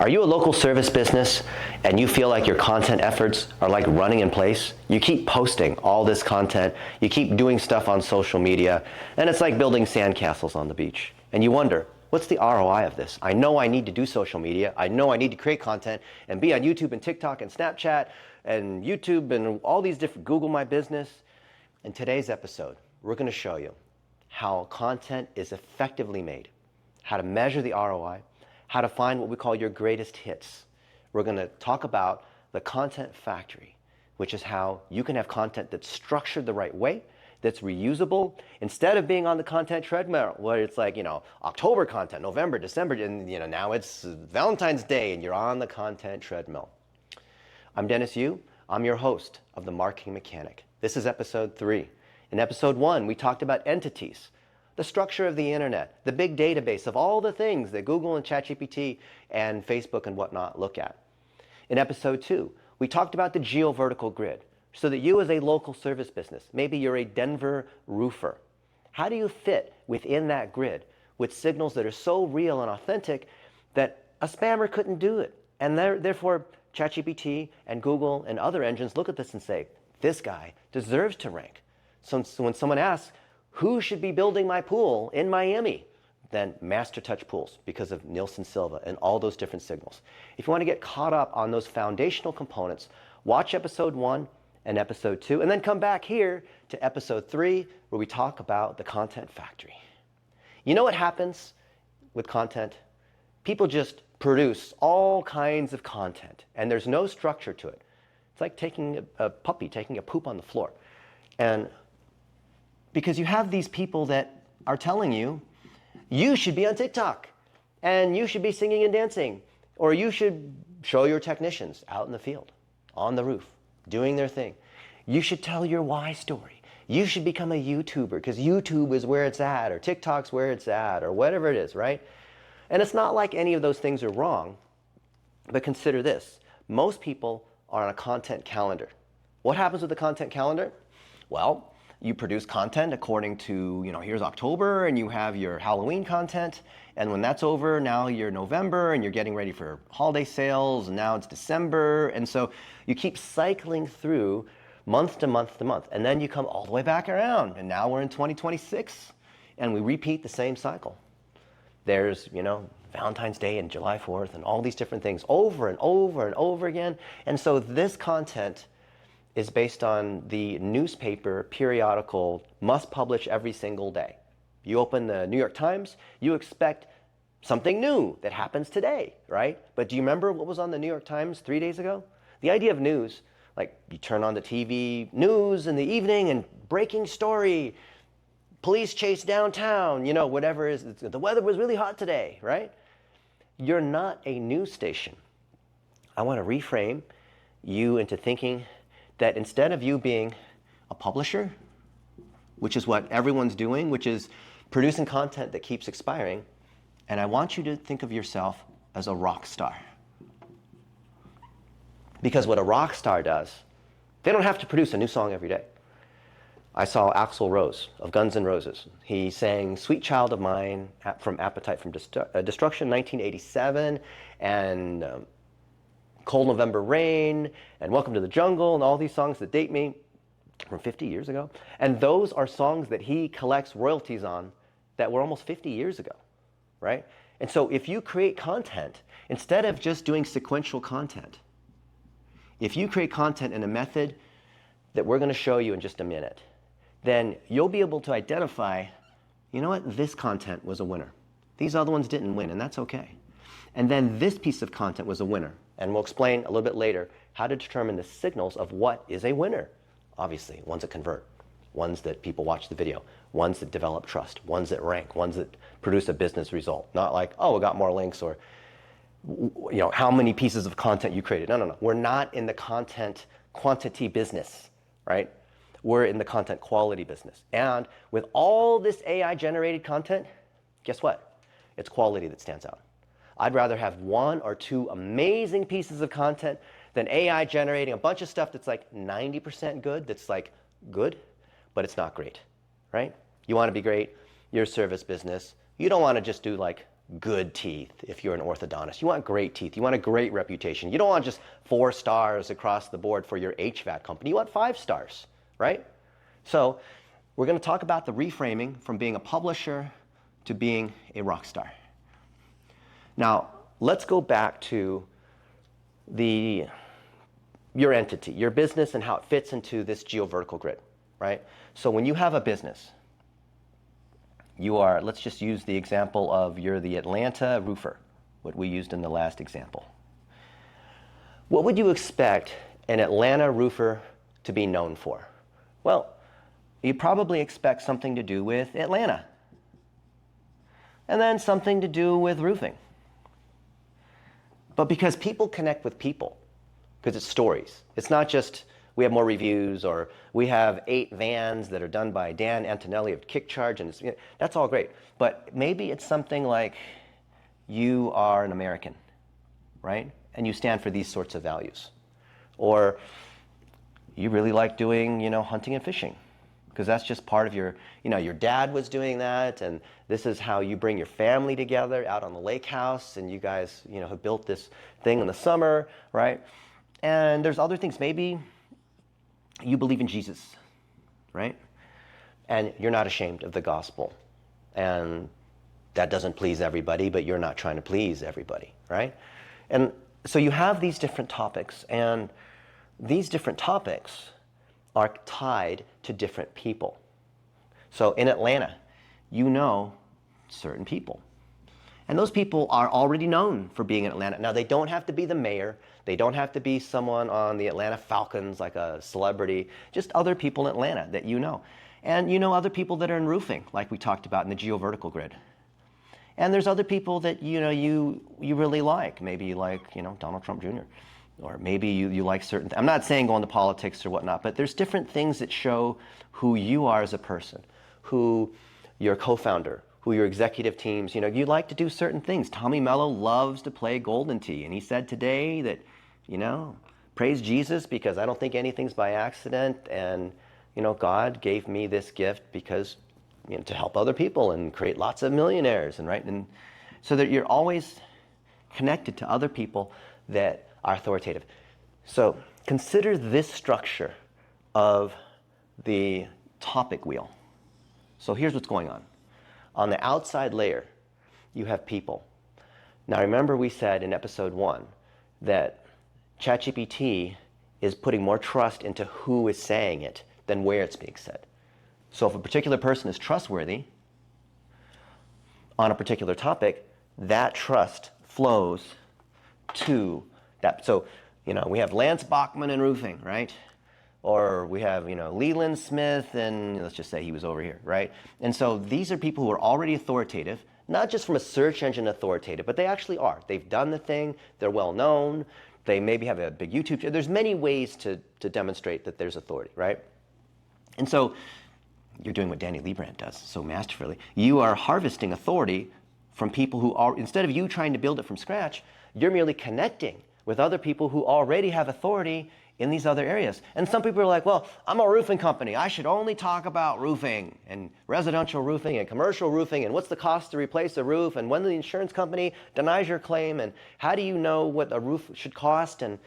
Are you a local service business and you feel like your content efforts are like running in place? You keep posting all this content, you keep doing stuff on social media, and it's like building sandcastles on the beach. And you wonder, what's the ROI of this? I know I need to do social media, I know I need to create content and be on YouTube and TikTok and Snapchat and YouTube and all these different, Google My Business. In today's episode, we're going to show you how content is effectively made, how to measure the ROI, how to find what we call your greatest hits. We're going to talk about the content factory, which is how you can have content that's structured the right way, that's reusable, instead of being on the content treadmill where it's like, October content, November, December, and now it's Valentine's Day and you're on the content treadmill. I'm Dennis Yu. I'm your host of The Marketing Mechanic. This is episode 3. In episode 1, we talked about entities, the structure of the internet, the big database of all the things that Google and ChatGPT and Facebook and whatnot look at. In episode 2, we talked about the geo-vertical grid, so that you as a local service business, maybe you're a Denver roofer, how do you fit within that grid with signals that are so real and authentic that a spammer couldn't do it? And therefore, ChatGPT and Google and other engines look at this and say, this guy deserves to rank. So when someone asks, who should be building my pool in Miami? Then Master Touch Pools, because of Nielsen Silva and all those different signals. If you want to get caught up on those foundational components, watch episode 1 and episode 2, and then come back here to episode 3, where we talk about the content factory. You know what happens with content? People just produce all kinds of content, and there's no structure to it. It's like taking a puppy, taking a poop on the floor. And because you have these people that are telling you, you should be on TikTok, and you should be singing and dancing, or you should show your technicians out in the field, on the roof, doing their thing. You should tell your why story. You should become a YouTuber, because YouTube is where it's at, or TikTok's where it's at, or whatever it is, right? And it's not like any of those things are wrong, but consider this. Most people are on a content calendar. What happens with the content calendar? Well, you produce content according to, here's October and you have your Halloween content. And when that's over, now you're November and you're getting ready for holiday sales and now it's December. And so you keep cycling through month to month to month. And then you come all the way back around. And now we're in 2026 and we repeat the same cycle. There's, Valentine's Day and July 4th and all these different things over and over and over again. And so this content is based on the newspaper periodical must publish every single day. You open the New York Times, you expect something new that happens today, right? But do you remember what was on the New York Times 3 days ago? The idea of news, like you turn on the TV news in the evening and breaking story, police chase downtown, whatever it is, the weather was really hot today, right? You're not a news station. I want to reframe you into thinking that instead of you being a publisher, which is what everyone's doing, which is producing content that keeps expiring, and I want you to think of yourself as a rock star. Because what a rock star does, they don't have to produce a new song every day. I saw Axl Rose of Guns N' Roses. He sang Sweet Child of Mine from Appetite for Destruction, 1987, and Cold November Rain, and Welcome to the Jungle, and all these songs that date me from 50 years ago. And those are songs that he collects royalties on that were almost 50 years ago, right? And so if you create content, instead of just doing sequential content, if you create content in a method that we're going to show you in just a minute, then you'll be able to identify, this content was a winner. These other ones didn't win, and that's okay. And then this piece of content was a winner. And we'll explain a little bit later how to determine the signals of what is a winner. Obviously, ones that convert, ones that people watch the video, ones that develop trust, ones that rank, ones that produce a business result. Not like, oh, we got more links, or how many pieces of content you created. No. We're not in the content quantity business, right? We're in the content quality business. And with all this AI generated content, guess what? It's quality that stands out. I'd rather have 1 or 2 amazing pieces of content than AI generating a bunch of stuff that's like 90% good, that's like good, but it's not great, right? You want to be great, you're a service business. You don't want to just do like good teeth if you're an orthodontist. You want great teeth. You want a great reputation. You don't want just 4 stars across the board for your HVAC company. You want 5 stars, right? So we're going to talk about the reframing from being a publisher to being a rock star. Now, let's go back to your entity, your business, and how it fits into this geovertical grid, right? So when you have a business, let's just use the example of you're the Atlanta roofer, what we used in the last example. What would you expect an Atlanta roofer to be known for? Well, you probably expect something to do with Atlanta, and then something to do with roofing. But because people connect with people, because it's stories. It's not just we have more reviews or we have 8 vans that are done by Dan Antonelli of Kickcharge, and that's all great. But maybe it's something like you are an American, right? And you stand for these sorts of values. Or you really like doing, hunting and fishing, because that's just part of your dad was doing that, and this is how you bring your family together out on the lake house, and you guys, have built this thing in the summer, right? And there's other things. Maybe you believe in Jesus, right? And you're not ashamed of the gospel. And that doesn't please everybody, but you're not trying to please everybody, right? And so you have these different topics, and these different topics are tied to different people. So in Atlanta, certain people. And those people are already known for being in Atlanta. Now, they don't have to be the mayor. They don't have to be someone on the Atlanta Falcons, like a celebrity. Just other people in Atlanta that you know. And other people that are in roofing, like we talked about in the geovertical grid. And there's other people that you really like. Maybe you like Donald Trump Jr. Or maybe you like certain I'm not saying go into politics or whatnot, but there's different things that show who you are as a person, who your co-founder, who your executive teams, you like to do certain things. Tommy Mello loves to play Golden Tee, and he said today that, praise Jesus because I don't think anything's by accident, and, God gave me this gift because, to help other people and create lots of millionaires, and so that you're always connected to other people that are authoritative. So consider this structure of the topic wheel. So here's what's going on. On the outside layer, you have people. Now remember we said in episode 1 that ChatGPT is putting more trust into who is saying it than where it's being said. So if a particular person is trustworthy on a particular topic, that trust flows to that. So, we have Lance Bachman in roofing, right? Or we have, Leland Smith, and let's just say he was over here, right? And so these are people who are already authoritative, not just from a search engine authoritative, but they actually are. They've done the thing, they're well known, they maybe have a big YouTube channel. There's many ways to demonstrate that there's authority, right? And so you're doing what Danny Liebrand does so masterfully. You are harvesting authority from people who are, instead of you trying to build it from scratch, you're merely connecting with other people who already have authority in these other areas. And some people are like, well, I'm a roofing company. I should only talk about roofing and residential roofing and commercial roofing and what's the cost to replace a roof and when the insurance company denies your claim and how do you know what a roof should cost and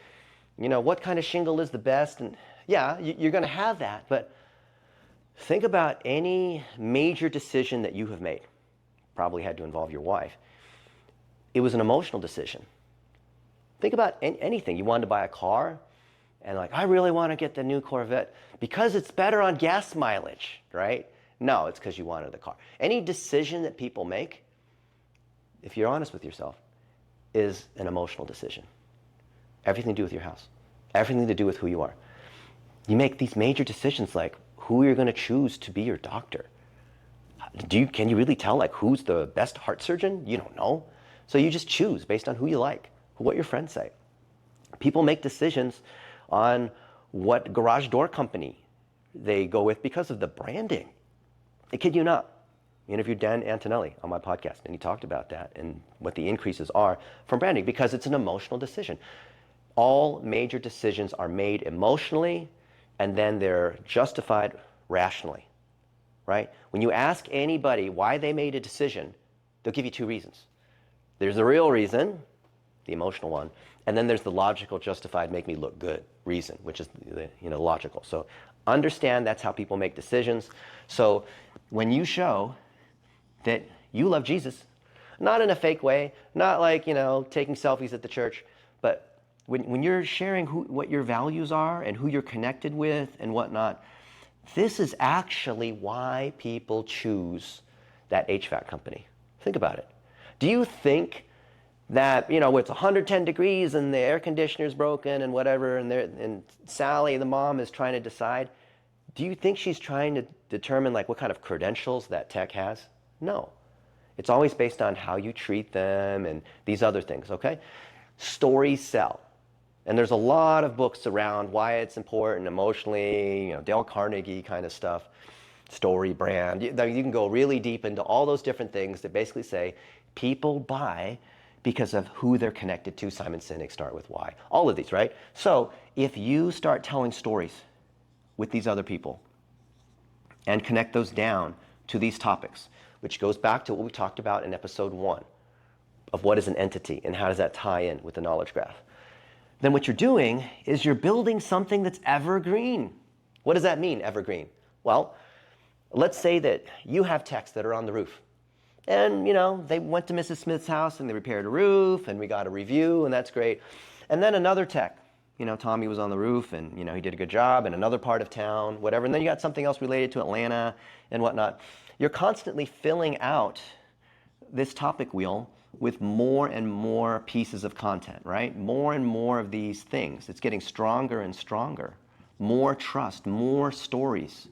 what kind of shingle is the best. And yeah, you're going to have that, but think about any major decision that you have made. Probably had to involve your wife. It was an emotional decision. Think about anything. You wanted to buy a car, and I really want to get the new Corvette because it's better on gas mileage, right? No, it's because you wanted the car. Any decision that people make, if you're honest with yourself, is an emotional decision. Everything to do with your house. Everything to do with who you are. You make these major decisions like who you're going to choose to be your doctor. Can you really tell who's the best heart surgeon? You don't know. So you just choose based on who you like, what your friends say. People make decisions on what garage door company they go with because of the branding. I kid you not. I interviewed Dan Antonelli on my podcast, and he talked about that and what the increases are from branding because it's an emotional decision. All major decisions are made emotionally, and then they're justified rationally, right? When you ask anybody why they made a decision, they'll give you 2 reasons. There's a real reason, the emotional one, and then there's the logical, justified, make me look good reason, which is logical. So understand that's how people make decisions. So when you show that you love Jesus, not in a fake way, not like, taking selfies at the church, but when you're sharing what your values are and who you're connected with and whatnot, this is actually why people choose that HVAC company. Think about it. Do you think that, it's 110 degrees and the air conditioner's broken and whatever, and Sally, the mom, is trying to decide, do you think she's trying to determine like what kind of credentials that tech has? No. It's always based on how you treat them and these other things, okay? Stories sell. And there's a lot of books around why it's important emotionally, Dale Carnegie kind of stuff, story brand. You can go really deep into all those different things that basically say people buy because of who they're connected to. Simon Sinek, Start With Why. All of these, right? So if you start telling stories with these other people and connect those down to these topics, which goes back to what we talked about in episode 1 of what is an entity and how does that tie in with the knowledge graph, then what you're doing is you're building something that's evergreen. What does that mean, evergreen? Well, let's say that you have techs that are on the roof. And, they went to Mrs. Smith's house and they repaired a roof and we got a review and that's great. And then another tech, Tommy was on the roof and, he did a good job in another part of town, whatever. And then you got something else related to Atlanta and whatnot. You're constantly filling out this topic wheel with more and more pieces of content, right? More and more of these things. It's getting stronger and stronger. More trust, more stories.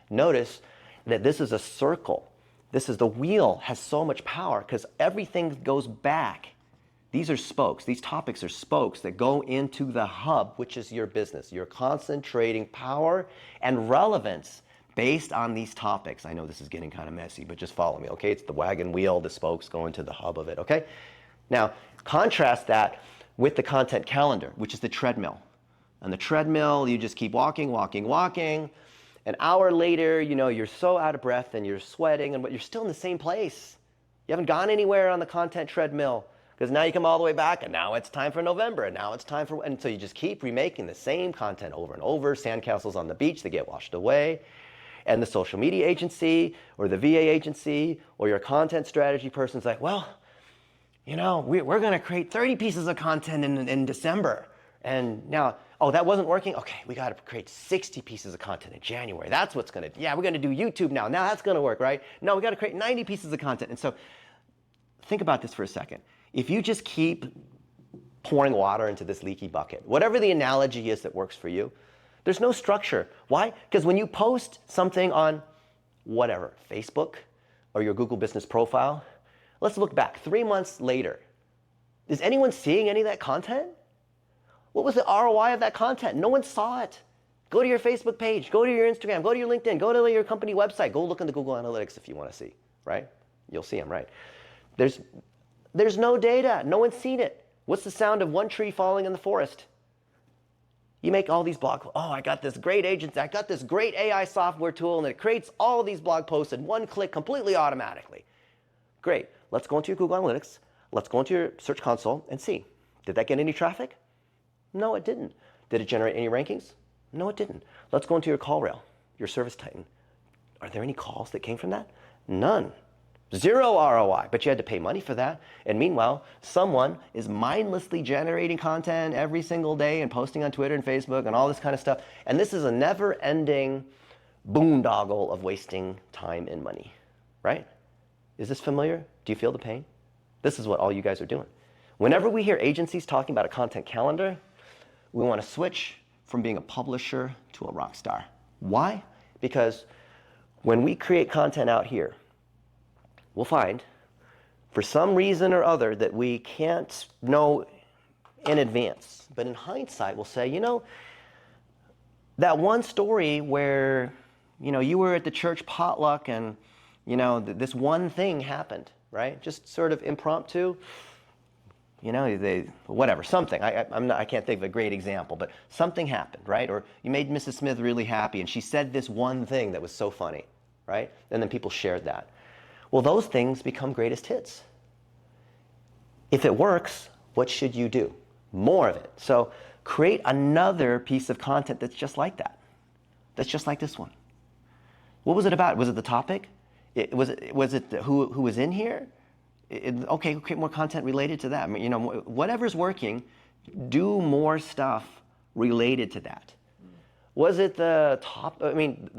Notice that this is a circle. The wheel has so much power because everything goes back. These are spokes. These topics are spokes that go into the hub, which is your business. You're concentrating power and relevance based on these topics. I know this is getting kind of messy, but just follow me, okay? It's the wagon wheel, the spokes go into the hub of it, okay? Now, contrast that with the content calendar, which is the treadmill. On the treadmill, you just keep walking, walking, walking. An hour later, you're so out of breath and you're sweating, but you're still in the same place. You haven't gone anywhere on the content treadmill because now you come all the way back and now it's time for November and now it's time for, and so you just keep remaking the same content over and over. Sandcastles on the beach, they get washed away. And the social media agency or the VA agency or your content strategy person's like, well, we're going to create 30 pieces of content in December. And now, that wasn't working? Okay, we got to create 60 pieces of content in January. That's what's going to, we're going to do YouTube now. Now that's going to work, right? No, we got to create 90 pieces of content. And so think about this for a second. If you just keep pouring water into this leaky bucket, whatever the analogy is that works for you, there's no structure. Why? Because when you post something on whatever, Facebook or your Google business profile, let's look back 3 months later. Is anyone seeing any of that content? What was the ROI of that content? No one saw it. Go to your Facebook page, go to your Instagram, go to your LinkedIn, go to your company website, go look in the Google Analytics if you want to see, right? You'll see them, right? There's no data. No one's seen it. What's the sound of one tree falling in the forest? You make all these blog, I got this great agency, I got this great AI software tool and it creates all of these blog posts in one click completely automatically. Great, let's go into your Google Analytics, let's go into your Search Console and see. Did that get any traffic? No, it didn't. Did it generate any rankings? No, it didn't. Let's go into your call rail, your Service Titan. Are there any calls that came from that? None. Zero ROI, but you had to pay money for that. And meanwhile, someone is mindlessly generating content every single day and posting on Twitter and Facebook and all this kind of stuff. And this is a never-ending boondoggle of wasting time and money, right? Is this familiar? Do you feel the pain? This is what all you guys are doing. Whenever we hear agencies talking about a content calendar, we want to switch from being a publisher to a rock star. Why? Because when we create content out here, we'll find, for some reason or other that we can't know in advance, but in hindsight we'll say, that one story where, you were at the church potluck and, this one thing happened, right? Just sort of impromptu. Whatever, something. I can't think of a great example, but something happened, right? Or you made Mrs. Smith really happy and she said this one thing that was so funny, right? And then people shared that. Well, those things become greatest hits. If it works, what should you do? More of it. So create another piece of content that's just like that. That's just like this one. What was it about? Was it the topic? Was it who was in here? Okay, create more content related to that. I mean, whatever's working, do more stuff related to that. Was it the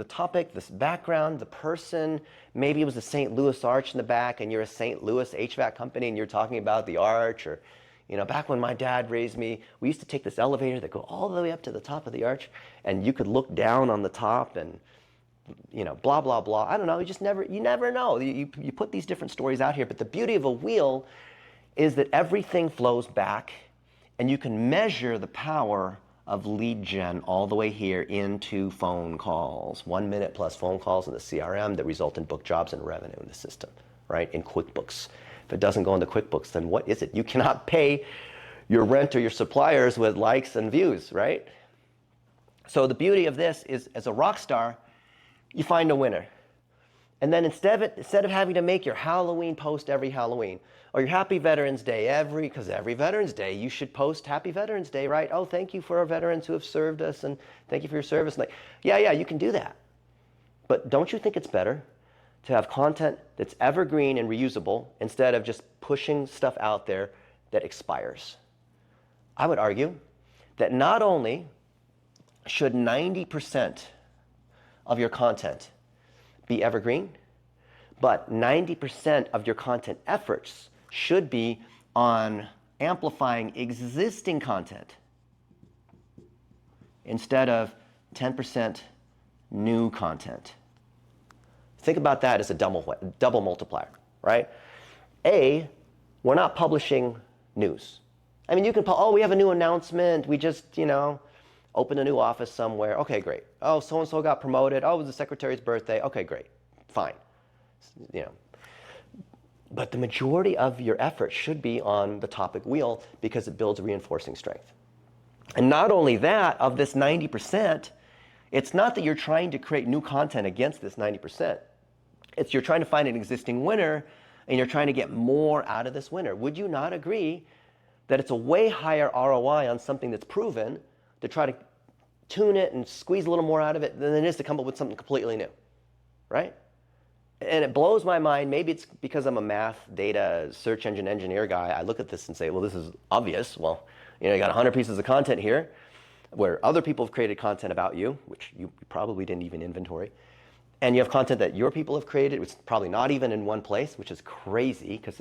topic, this background, the person? Maybe it was the St. Louis Arch in the back, and you're a St. Louis HVAC company, and you're talking about the arch. Or, back when my dad raised me, we used to take this elevator that go all the way up to the top of the arch, and you could look down on the top, and blah blah blah. I don't know. You never know. You put these different stories out here, but the beauty of a wheel is that everything flows back, and you can measure the power of lead gen all the way here into phone calls. 1 minute plus phone calls in the CRM that result in book jobs and revenue in the system, right? In QuickBooks. If it doesn't go into QuickBooks, then what is it? You cannot pay your rent or your suppliers with likes and views, right? So the beauty of this is, as a rock star, you find a winner. And then instead of having to make your Halloween post every Halloween, or your Happy Veterans Day because every Veterans Day you should post Happy Veterans Day, right? Oh, thank you for our veterans who have served us, and thank you for your service. Like, yeah, you can do that. But don't you think it's better to have content that's evergreen and reusable instead of just pushing stuff out there that expires? I would argue that not only should 90% of your content be evergreen, but 90% of your content efforts should be on amplifying existing content instead of 10% new content. Think about that as a double multiplier, right? A, we're not publishing news. I mean, you can, we have a new announcement. We just, opened a new office somewhere. Okay, great. Oh, so-and-so got promoted. Oh, it was the secretary's birthday. Okay, great. Fine. But the majority of your effort should be on the topic wheel because it builds reinforcing strength. And not only that, of this 90%, it's not that you're trying to create new content against this 90%. It's you're trying to find an existing winner, and you're trying to get more out of this winner. Would you not agree that it's a way higher ROI on something that's proven to try to tune it and squeeze a little more out of it than it is to come up with something completely new, right? And it blows my mind. Maybe it's because I'm a math, data, search engine engineer guy. I look at this and say, well, this is obvious. Well, you got 100 pieces of content here where other people have created content about you, which you probably didn't even inventory. And you have content that your people have created, which is probably not even in one place, which is crazy because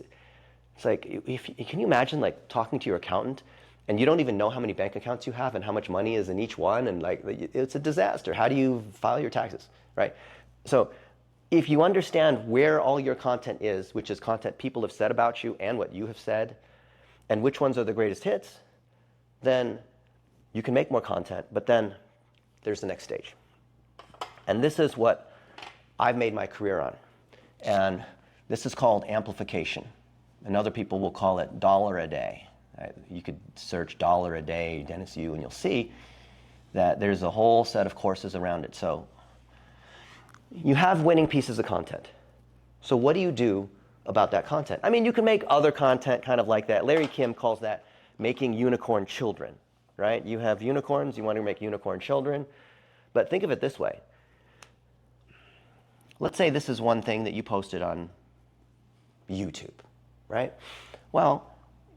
it's like, can you imagine like talking to your accountant and you don't even know how many bank accounts you have and how much money is in each one, and like it's a disaster. How do you file your taxes, right? So if you understand where all your content is, which is content people have said about you and what you have said, and which ones are the greatest hits, then you can make more content, but then there's the next stage. And this is what I've made my career on. And this is called amplification. And other people will call it dollar a day. You could search dollar a day, Dennis Yu, and you'll see that there's a whole set of courses around it. So you have winning pieces of content. So what do you do about that content? I mean, you can make other content kind of like that. Larry Kim calls that making unicorn children, right? You have unicorns, you want to make unicorn children. But think of it this way. Let's say this is one thing that you posted on YouTube, right? Well,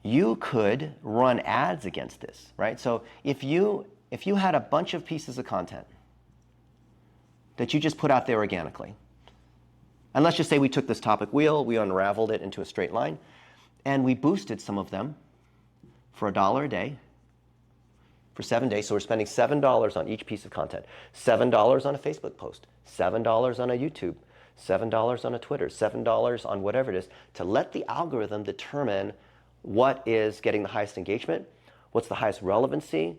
you could run ads against this, right? So if you had a bunch of pieces of content that you just put out there organically, and let's just say we took this topic wheel, we unraveled it into a straight line, and we boosted some of them for $1 a day for 7 days. So we're spending $7 on each piece of content. $7 on a Facebook post, $7 on a YouTube, $7 on a Twitter, $7 on whatever it is, to let the algorithm determine what is getting the highest engagement, what's the highest relevancy,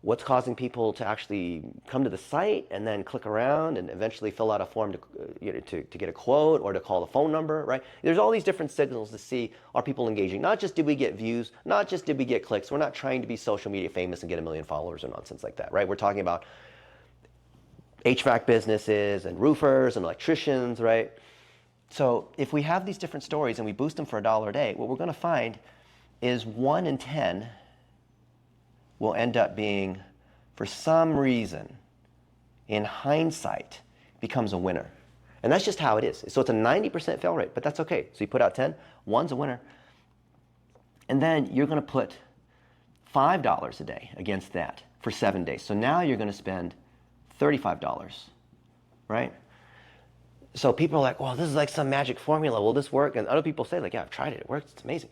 what's causing people to actually come to the site and then click around and eventually fill out a form to get a quote or to call the phone number, right? There's all these different signals to see, are people engaging? Not just did we get views, not just did we get clicks. We're not trying to be social media famous and get 1 million followers or nonsense like that, right? We're talking about HVAC businesses and roofers and electricians, right? So if we have these different stories and we boost them for $1 a day, what we're going to find is 1 in 10 will end up being, for some reason, in hindsight, becomes a winner. And that's just how it is. So it's a 90% fail rate, but that's okay. So you put out 10, one's a winner. And then you're going to put $5 a day against that for 7 days. So now you're going to spend $35, right? So people are like, well, this is like some magic formula. Will this work? And other people say, like, yeah, I've tried it. It works. It's amazing.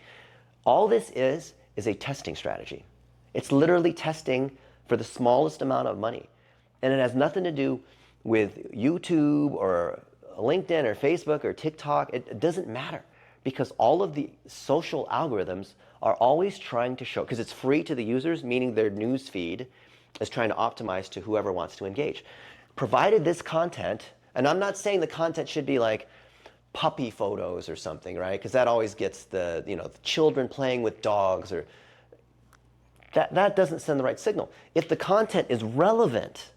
All this is a testing strategy. It's literally testing for the smallest amount of money. And it has nothing to do with YouTube or LinkedIn or Facebook or TikTok. It doesn't matter, because all of the social algorithms are always trying to show, because it's free to the users, meaning their news feed is trying to optimize to whoever wants to engage. Provided this content, and I'm not saying the content should be like puppy photos or something, right? Because that always gets the, the children playing with dogs, or that doesn't send the right signal. If the content is relevant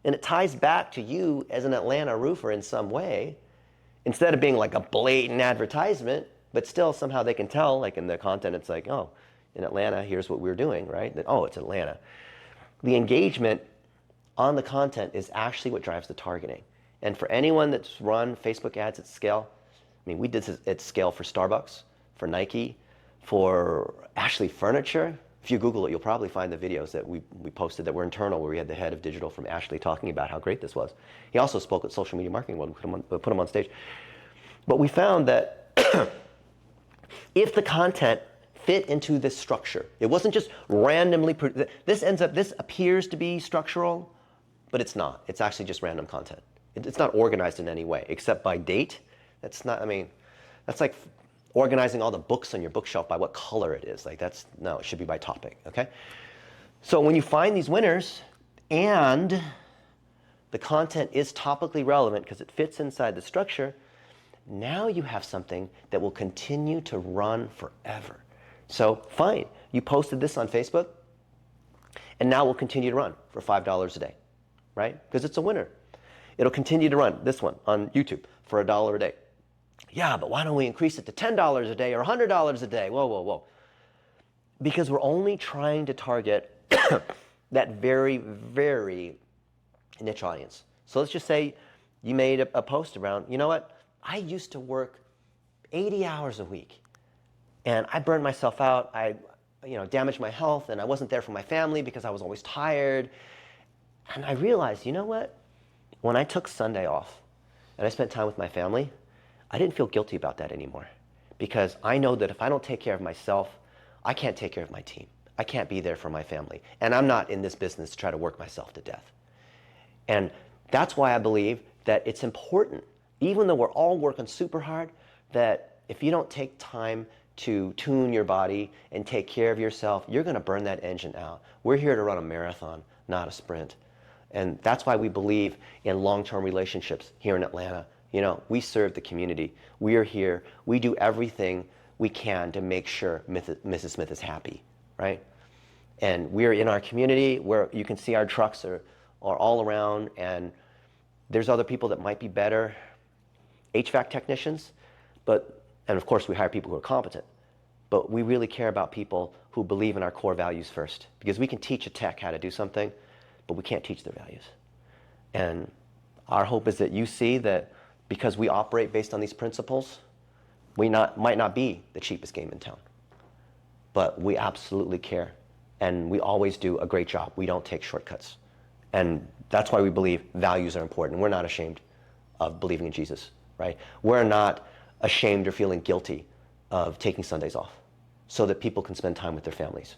and it ties back to you as an Atlanta roofer in some way, instead of being like a blatant advertisement, but still somehow they can tell, like in the content, it's like, oh, in Atlanta, here's what we're doing, right? That, oh, it's Atlanta. The engagement on the content is actually what drives the targeting. And for anyone that's run Facebook ads at scale, I mean, we did this at scale for Starbucks, for Nike, for Ashley Furniture. If you Google it, you'll probably find the videos that we posted that were internal, where we had the head of digital from Ashley talking about how great this was. He also spoke at Social Media Marketing World. We put him on stage. But we found that if the content fit into this structure, it wasn't just randomly, this appears to be structural, but it's not. It's actually just random content. It's not organized in any way, except by date. That's not, I mean, that's like organizing all the books on your bookshelf by what color it is. Like no, it should be by topic, okay? So when you find these winners and the content is topically relevant because it fits inside the structure, now you have something that will continue to run forever. So fine, you posted this on Facebook, and now we'll continue to run for $5 a day, right? Because it's a winner. It'll continue to run, this one, on YouTube for $1 a day. Yeah, but why don't we increase it to $10 a day or $100 a day? Whoa, whoa, whoa. Because we're only trying to target that very, very niche audience. So let's just say you made a post around, you know what? I used to work 80 hours a week, and I burned myself out. I damaged my health, and I wasn't there for my family because I was always tired. And I realized, you know what? When I took Sunday off and I spent time with my family, I didn't feel guilty about that anymore, because I know that if I don't take care of myself, I can't take care of my team. I can't be there for my family. And I'm not in this business to try to work myself to death. And that's why I believe that it's important, even though we're all working super hard, that if you don't take time to tune your body and take care of yourself, you're going to burn that engine out. We're here to run a marathon, not a sprint. And that's why we believe in long-term relationships here in Atlanta. We serve the community. We are here. We do everything we can to make sure Mrs. Smith is happy, right? And we're in our community where you can see our trucks are all around, and there's other people that might be better HVAC technicians, and of course we hire people who are competent, but we really care about people who believe in our core values first, because we can teach a tech how to do something, but we can't teach their values. And our hope is that you see that because we operate based on these principles, we might not be the cheapest game in town, but we absolutely care, and we always do a great job. We don't take shortcuts. And that's why we believe values are important. We're not ashamed of believing in Jesus, right? We're not ashamed or feeling guilty of taking Sundays off so that people can spend time with their families,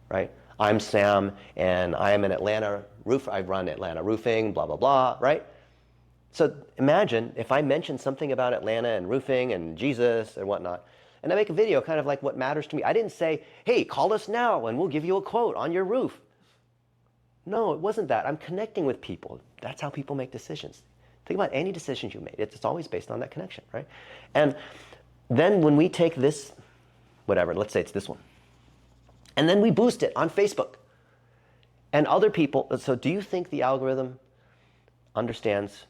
right? I'm Sam, and I am an Atlanta roofer. I run Atlanta Roofing, blah, blah, blah, right? So imagine if I mention something about Atlanta and roofing and Jesus and whatnot, and I make a video kind of like what matters to me. I didn't say, hey, call us now and we'll give you a quote on your roof. No, it wasn't that. I'm connecting with people. That's how people make decisions. Think about any decisions you made. It's always based on that connection, right? And then when we take this, whatever, let's say it's this one, and then we boost it on Facebook, and other people, so do you think the algorithm understands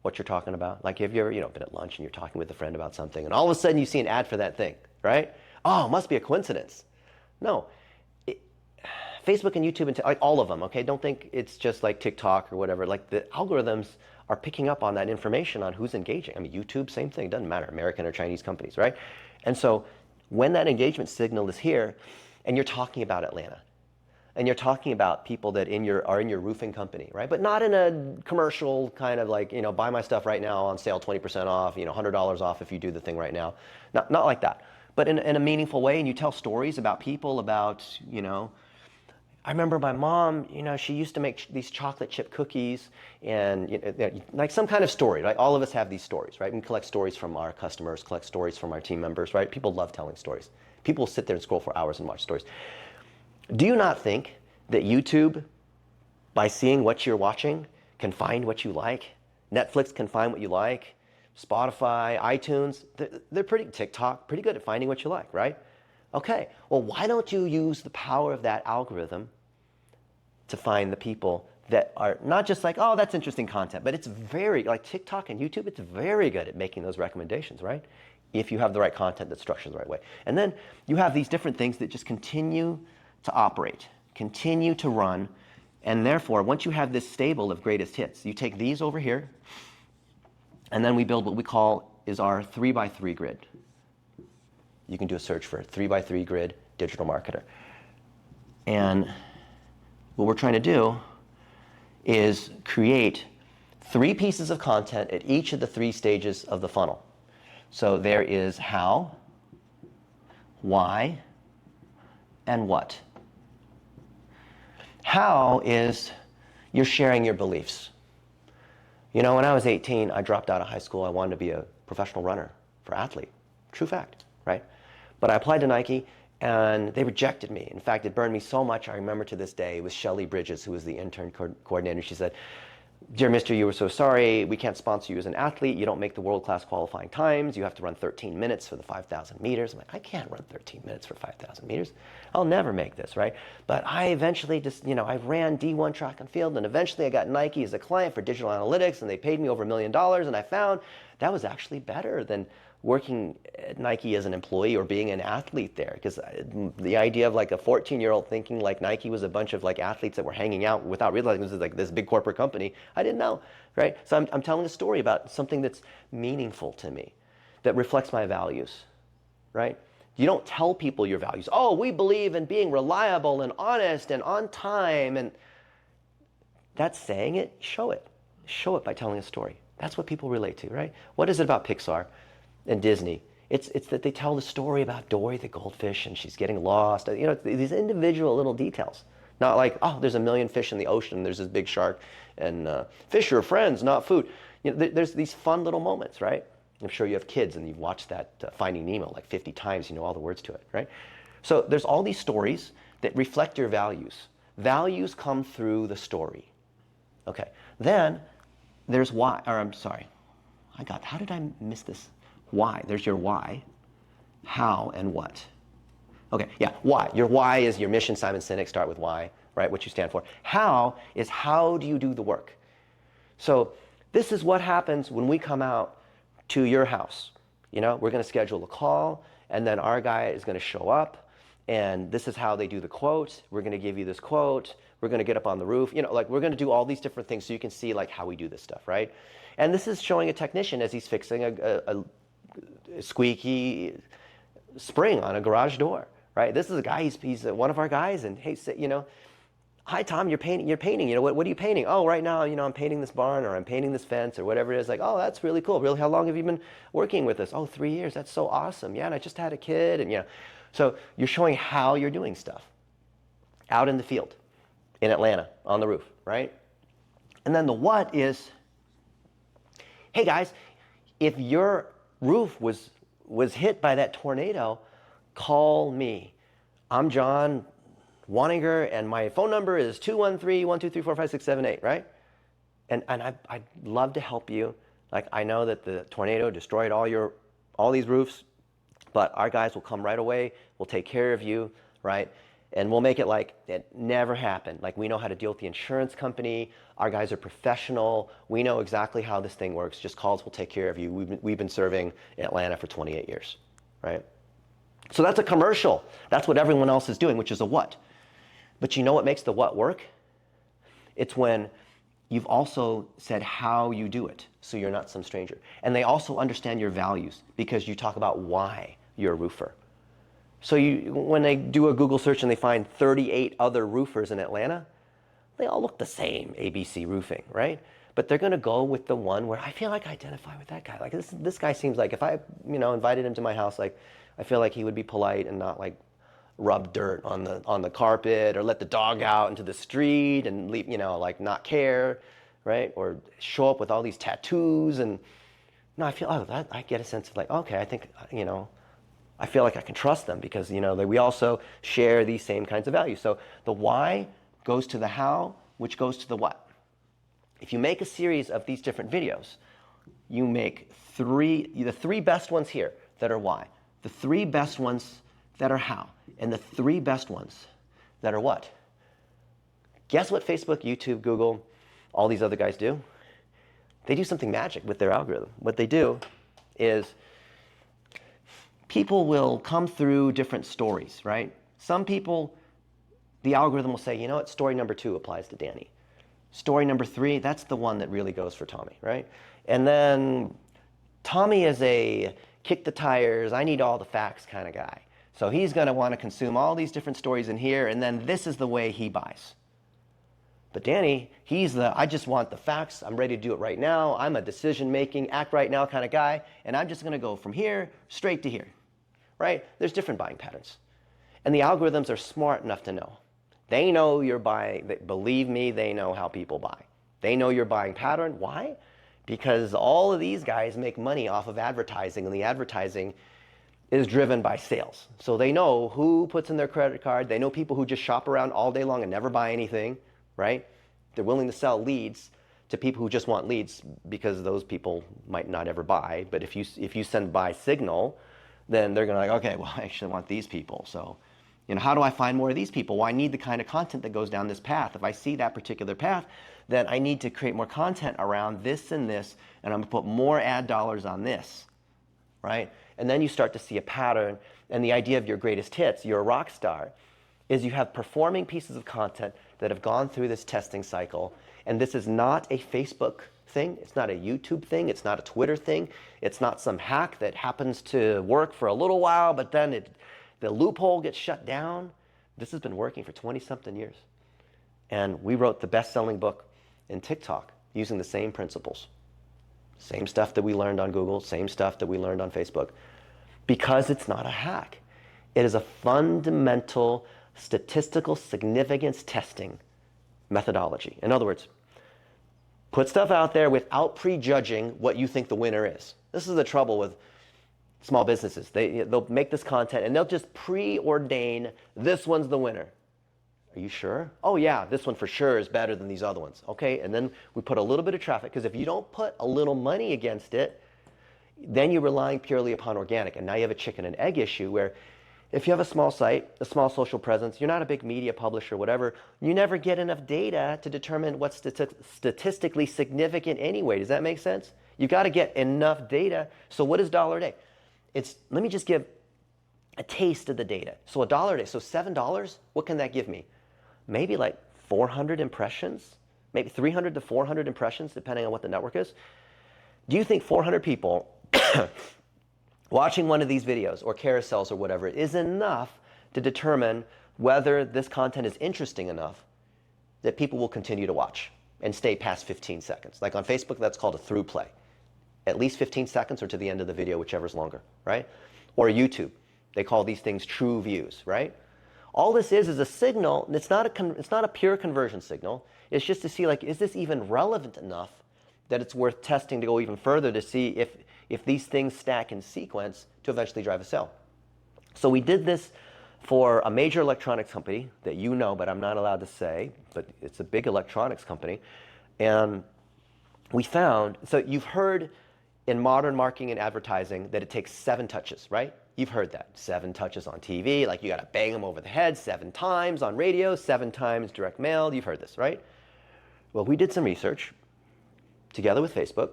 what you're talking about? Like, have you ever been at lunch and you're talking with a friend about something, and all of a sudden you see an ad for that thing, right? oh, it must be a coincidence. No, Facebook and YouTube and like all of them, okay? Don't think it's just like TikTok or whatever. Like the algorithms are picking up on that information on who's engaging. I mean, YouTube, same thing, doesn't matter, American or Chinese companies, right? And so when that engagement signal is here and you're talking about Atlanta, and you're talking about people that are in your roofing company, right? But not in a commercial kind of like, buy my stuff right now on sale, 20% off, $100 off if you do the thing right now. Not like that, but in a meaningful way. And you tell stories about people, about, I remember my mom, she used to make these chocolate chip cookies and like some kind of story, right? All of us have these stories, right? We collect stories from our customers, collect stories from our team members, right? People love telling stories. People will sit there and scroll for hours and watch stories. Do you not think that YouTube, by seeing what you're watching, can find what you like? Netflix can find what you like. Spotify, iTunes, they're TikTok, pretty good at finding what you like, right? Okay, well, why don't you use the power of that algorithm to find the people that are not just like, oh, that's interesting content, but it's very, like TikTok and YouTube, it's very good at making those recommendations, right? If you have the right content that's structured the right way. And then you have these different things that just continue to operate, continue to run, and therefore, once you have this stable of greatest hits, you take these over here, and then we build what we call is our 3x3 grid. You can do a search for 3x3 grid digital marketer. And what we're trying to do is create 3 pieces of content at each of the 3 stages of the funnel. So there is how, why, and what. How is you're sharing your beliefs. When I was 18, I dropped out of high school. I wanted to be a professional runner for athlete. True fact, right? But I applied to Nike and they rejected me. In fact, it burned me so much, I remember to this day, it was Shelly Bridges, who was the intern coordinator. She said, "Dear Mister, you were so sorry. We can't sponsor you as an athlete. You don't make the world-class qualifying times. You have to run 13 minutes for the 5,000 meters. I'm like, I can't run 13 minutes for 5,000 meters. I'll never make this, right? But I eventually just, I ran D1 track and field, and eventually I got Nike as a client for digital analytics, and they paid me over $1 million, and I found that was actually better than working at Nike as an employee or being an athlete there, because the idea of like a 14-year-old thinking like Nike was a bunch of like athletes that were hanging out without realizing this is like this big corporate company, I didn't know, right? So I'm telling a story about something that's meaningful to me, that reflects my values, right? You don't tell people your values. Oh, we believe in being reliable and honest and on time, and that's saying it. Show it. Show it by telling a story. That's what people relate to, right? What is it about Pixar and Disney? It's that they tell the story about Dory the goldfish and she's getting lost. These individual little details. Not like, oh, there's a million fish in the ocean, there's this big shark, and fish are friends, not food. There's these fun little moments, right? I'm sure you have kids and you've watched that Finding Nemo like 50 times, you know all the words to it, right? So there's all these stories that reflect your values. Values come through the story. Okay, then there's why, or I'm sorry, how did I miss this? Why, there's your why, how, and what. Okay, yeah, why. Your why is your mission, Simon Sinek, start with why, right, what you stand for. How is how do you do the work? So this is what happens when we come out to your house. We're going to schedule a call, and then our guy is going to show up, and this is how they do the quote. We're going to give you this quote. We're going to get up on the roof. Like we're going to do all these different things so you can see like how we do this stuff, right? And this is showing a technician as he's fixing a squeaky spring on a garage door, right? This is a guy, he's one of our guys, and hey, hi Tom, you're painting, what are you painting? Oh, right now, I'm painting this barn, or I'm painting this fence, or whatever it is. Like, oh, that's really cool. Really, how long have you been working with us? Oh, 3 years. That's so awesome. Yeah, and I just had a kid, and so you're showing how you're doing stuff out in the field in Atlanta on the roof, right? And then the what is, hey guys, if your roof was hit by that tornado, call me. I'm John Waninger, and my phone number is 213-123-4567-8, right? And I'd love to help you. Like, I know that the tornado destroyed all these roofs, but our guys will come right away. We'll take care of you, right? And we'll make it like it never happened. Like, we know how to deal with the insurance company. Our guys are professional. We know exactly how this thing works. Just call us, we'll take care of you. We've been serving Atlanta for 28 years, right? So that's a commercial. That's what everyone else is doing, which is a what. But you know what makes the what work? It's when you've also said how you do it, so you're not some stranger. And they also understand your values because you talk about why you're a roofer. So when they do a Google search and they find 38 other roofers in Atlanta, they all look the same, ABC Roofing, right? But they're gonna go with the one where I feel like I identify with that guy. Like this guy seems like if I invited him to my house, like I feel like he would be polite and not like rub dirt on the carpet or let the dog out into the street and leave, like not care, right? Or show up with all these tattoos and no, I feel I get a sense of like, okay, I think I feel like I can trust them because we also share these same kinds of values. So the why goes to the how, which goes to the what. If you make a series of these different videos, you make the three best ones here that are why, the three best ones that are how, and the three best ones that are what. Guess what Facebook, YouTube, Google, all these other guys do? They do something magic with their algorithm. What they do is people will come through different stories, right? Some people, the algorithm will say, you know what, story number 2 applies to Danny. Story number 3, that's the one that really goes for Tommy, right? And then Tommy is a kick the tires, I need all the facts kind of guy. So he's going to want to consume all these different stories in here, and then this is the way he buys. But Danny, he's the I just want the facts, I'm ready to do it right now, I'm a decision-making, act right now kind of guy, and I'm just going to go from here straight to here, right? There's different buying patterns. And the algorithms are smart enough to know. They know you're buying, believe me, they know how people buy. They know your buying pattern. Why? Because all of these guys make money off of advertising, and the advertising is driven by sales. So they know who puts in their credit card. They know people who just shop around all day long and never buy anything, right? They're willing to sell leads to people who just want leads because those people might not ever buy. But if you send buy signal, then they're gonna like, okay, well, I actually want these people. So how do I find more of these people? Well, I need the kind of content that goes down this path. If I see that particular path, then I need to create more content around this and this, and I'm gonna put more ad dollars on this, right? And then you start to see a pattern, and the idea of your greatest hits, you're a rock star, is you have performing pieces of content that have gone through this testing cycle, and this is not a Facebook thing, it's not a YouTube thing, it's not a Twitter thing, it's not some hack that happens to work for a little while, but then the loophole gets shut down. This has been working for 20-something years. And we wrote the best-selling book in TikTok using the same principles. Same stuff that we learned on Google, same stuff that we learned on Facebook. Because it's not a hack. It is a fundamental statistical significance testing methodology. In other words, put stuff out there without prejudging what you think the winner is. This is the trouble with small businesses. They'll make this content and they'll just preordain this one's the winner. Are you sure? Oh yeah, this one for sure is better than these other ones. Okay, and then we put a little bit of traffic, because if you don't put a little money against it, then you're relying purely upon organic. And now you have a chicken and egg issue where if you have a small site, a small social presence, you're not a big media publisher, whatever, you never get enough data to determine what's statistically significant anyway. Does that make sense? You've got to get enough data. So what is dollar a day? Let me just give a taste of the data. So $1 a day, so $7, what can that give me? Maybe like 400 impressions, maybe 300 to 400 impressions, depending on what the network is. Do you think 400 people watching one of these videos or carousels or whatever is enough to determine whether this content is interesting enough that people will continue to watch and stay past 15 seconds? Like on Facebook, that's called a through play. At least 15 seconds or to the end of the video, whichever's longer, right? Or YouTube, they call these things true views, right? All this is a signal, and it's not a pure conversion signal. It's just to see, like, is this even relevant enough that it's worth testing to go even further to see if these things stack in sequence to eventually drive a sale. So we did this for a major electronics company that you know, but I'm not allowed to say, but it's a big electronics company. And we found, so you've heard in modern marketing and advertising that it takes 7 touches, right? You've heard that. 7 touches on TV, like you got to bang them over the head 7 times on radio, 7 times direct mail. You've heard this, right? Well, we did some research together with Facebook,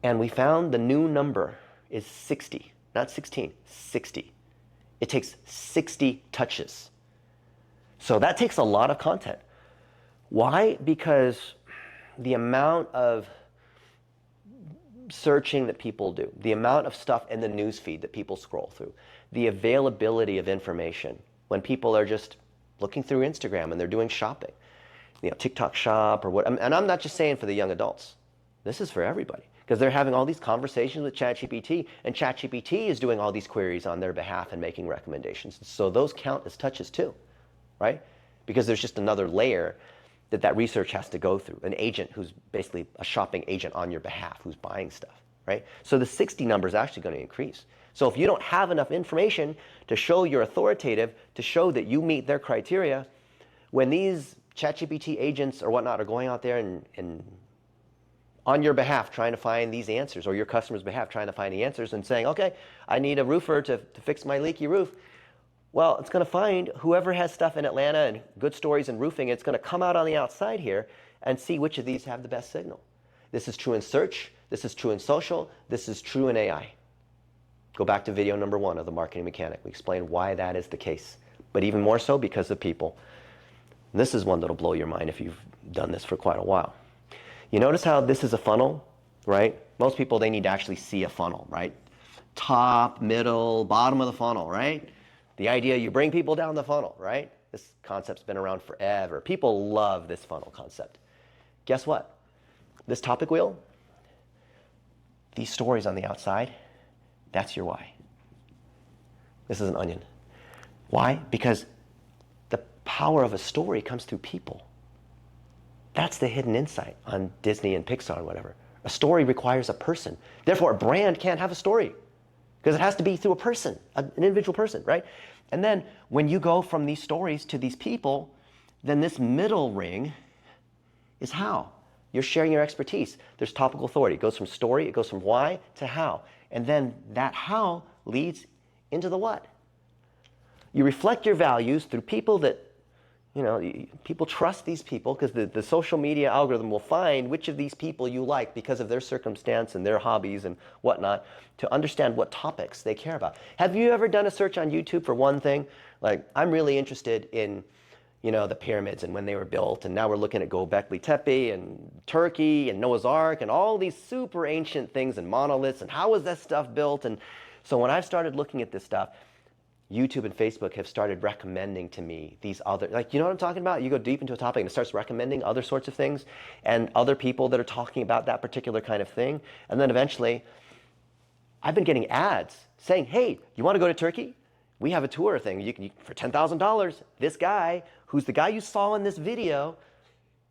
and we found the new number is 60, not 16, 60. It takes 60 touches. So that takes a lot of content. Why? Because the amount of searching that people do, the amount of stuff in the news feed that people scroll through, the availability of information when people are just looking through Instagram and they're doing shopping, TikTok shop or what, and I'm not just saying for the young adults. This is for everybody because they're having all these conversations with ChatGPT, and ChatGPT is doing all these queries on their behalf and making recommendations. So those count as touches too, right? Because there's just another layer that research has to go through, an agent who's basically a shopping agent on your behalf who's buying stuff, right? So the 60 number is actually going to increase. So if you don't have enough information to show you're authoritative, to show that you meet their criteria, when these ChatGPT agents or whatnot are going out there and on your behalf trying to find these answers, or your customer's behalf trying to find the answers and saying, okay, I need a roofer to fix my leaky roof. Well, it's going to find whoever has stuff in Atlanta and good stories in roofing. It's going to come out on the outside here and see which of these have the best signal. This is true in search. This is true in social. This is true in AI. Go back to video number 1 of the Marketing Mechanic. We explain why that is the case, but even more so because of people. This is one that'll blow your mind if you've done this for quite a while. You notice how this is a funnel, right? Most people, they need to actually see a funnel, right? Top, middle, bottom of the funnel, right? The idea you bring people down the funnel, right? This concept's been around forever. People love this funnel concept. Guess what? This topic wheel, these stories on the outside, that's your why. This is an onion. Why? Because the power of a story comes through people. That's the hidden insight on Disney and Pixar and whatever. A story requires a person. Therefore, a brand can't have a story because it has to be through a person, an individual person, right? And then when you go from these stories to these people, then this middle ring is how. You're sharing your expertise. There's topical authority. It goes from story, it goes from why to how. And then that how leads into the what. You reflect your values through people that, people trust these people because the social media algorithm will find which of these people you like because of their circumstance and their hobbies and whatnot to understand what topics they care about. Have you ever done a search on YouTube for one thing? Like, I'm really interested in, the pyramids and when they were built, and now we're looking at Göbekli Tepe and Turkey and Noah's Ark and all these super ancient things and monoliths and how was that stuff built? And so when I've started looking at this stuff, YouTube and Facebook have started recommending to me these other, you know what I'm talking about? You go deep into a topic and it starts recommending other sorts of things and other people that are talking about that particular kind of thing. And then eventually, I've been getting ads saying, hey, you want to go to Turkey? We have a tour thing. You can for $10,000, this guy, who's the guy you saw in this video,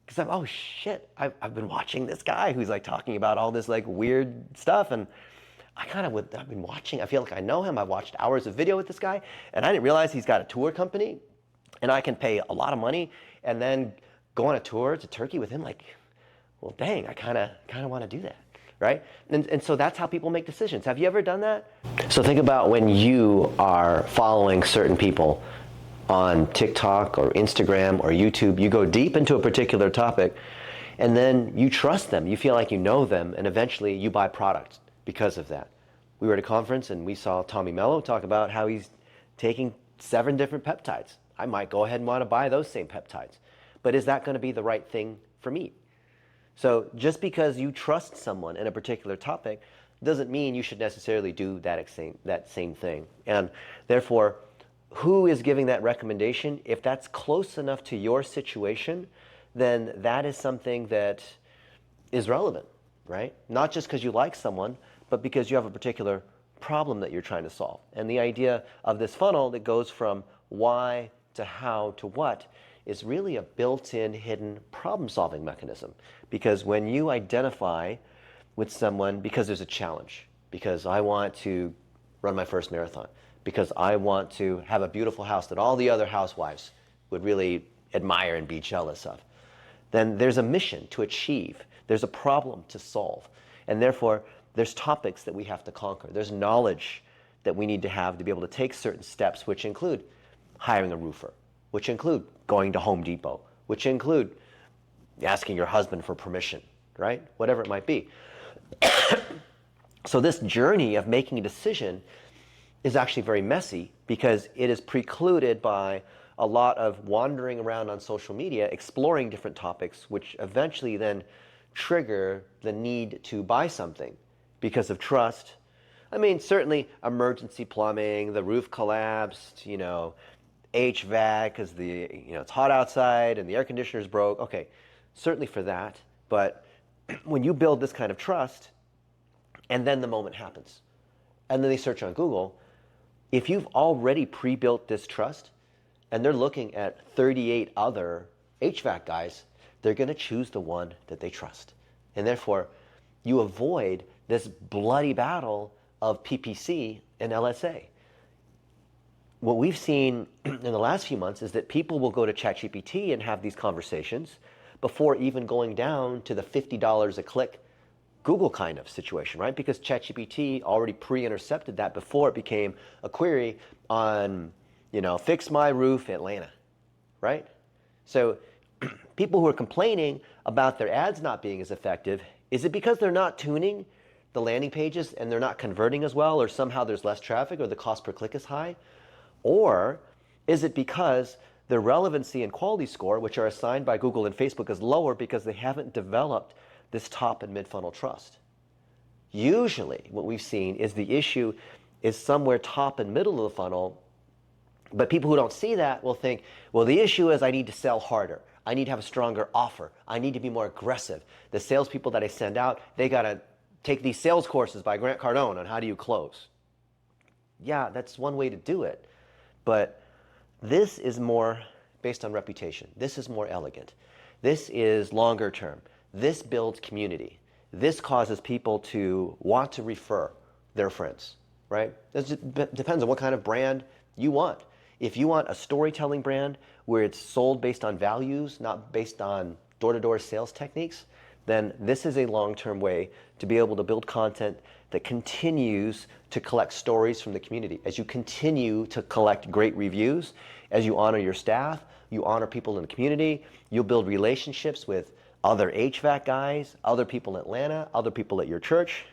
because oh shit, I've been watching this guy who's talking about all this weird stuff, and I've been watching, I feel like I know him. I've watched hours of video with this guy, and I didn't realize he's got a tour company, and I can pay a lot of money and then go on a tour to Turkey with him. Well, dang, I kind of want to do that, right? And so that's how people make decisions. Have you ever done that? So think about when you are following certain people on TikTok or Instagram or YouTube. You go deep into a particular topic, and then you trust them. You feel like you know them, and eventually you buy products because of that. We were at a conference and we saw Tommy Mello talk about how he's taking 7 different peptides. I might go ahead and want to buy those same peptides. But is that going to be the right thing for me? So just because you trust someone in a particular topic doesn't mean you should necessarily do that same thing. And therefore, who is giving that recommendation? If that's close enough to your situation, then that is something that is relevant, right? Not just because you like someone, but because you have a particular problem that you're trying to solve. And the idea of this funnel that goes from why to how to what is really a built-in hidden problem-solving mechanism. Because when you identify with someone because there's a challenge, because I want to run my first marathon, because I want to have a beautiful house that all the other housewives would really admire and be jealous of, then there's a mission to achieve. There's a problem to solve. And therefore, there's topics that we have to conquer. There's knowledge that we need to have to be able to take certain steps, which include hiring a roofer, which include going to Home Depot, which include asking your husband for permission, right? Whatever it might be. So this journey of making a decision is actually very messy, because it is precluded by a lot of wandering around on social media, exploring different topics, which eventually then trigger the need to buy something because of trust. I mean, certainly emergency plumbing, the roof collapsed, HVAC because it's hot outside and the air conditioner's broke. Okay, certainly for that. But when you build this kind of trust, and then the moment happens, and then they search on Google, if you've already pre-built this trust, and they're looking at 38 other HVAC guys, they're going to choose the one that they trust. And therefore, you avoid this bloody battle of PPC and LSA. What we've seen in the last few months is that people will go to ChatGPT and have these conversations before even going down to the $50 a click Google kind of situation, right? Because ChatGPT already pre-intercepted that before it became a query on, fix my roof Atlanta, right? So people who are complaining about their ads not being as effective, is it because they're not tuning the landing pages and they're not converting as well, or somehow there's less traffic or the cost per click is high? Or is it because the relevancy and quality score, which are assigned by Google and Facebook, is lower because they haven't developed this top and mid-funnel trust? Usually what we've seen is the issue is somewhere top and middle of the funnel, but people who don't see that will think, well, the issue is I need to sell harder. I need to have a stronger offer. I need to be more aggressive. The salespeople that I send out, they got to take these sales courses by Grant Cardone on how do you close. Yeah, that's one way to do it. But this is more based on reputation. This is more elegant. This is longer term. This builds community. This causes people to want to refer their friends, right? It depends on what kind of brand you want. If you want a storytelling brand where it's sold based on values, not based on door-to-door sales techniques, then this is a long-term way to be able to build content that continues to collect stories from the community. As you continue to collect great reviews, as you honor your staff, you honor people in the community, you'll build relationships with other HVAC guys, other people in Atlanta, other people at your church,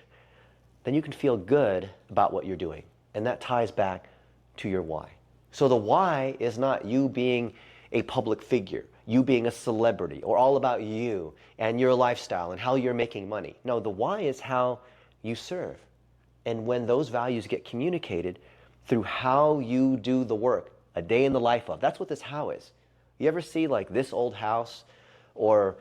then you can feel good about what you're doing. And that ties back to your why. So the why is not you being a public figure, you being a celebrity, or all about you and your lifestyle and how you're making money. No, the why is how you serve. And when those values get communicated through how you do the work, a day in the life of, that's what this how is. You ever see like this old house, or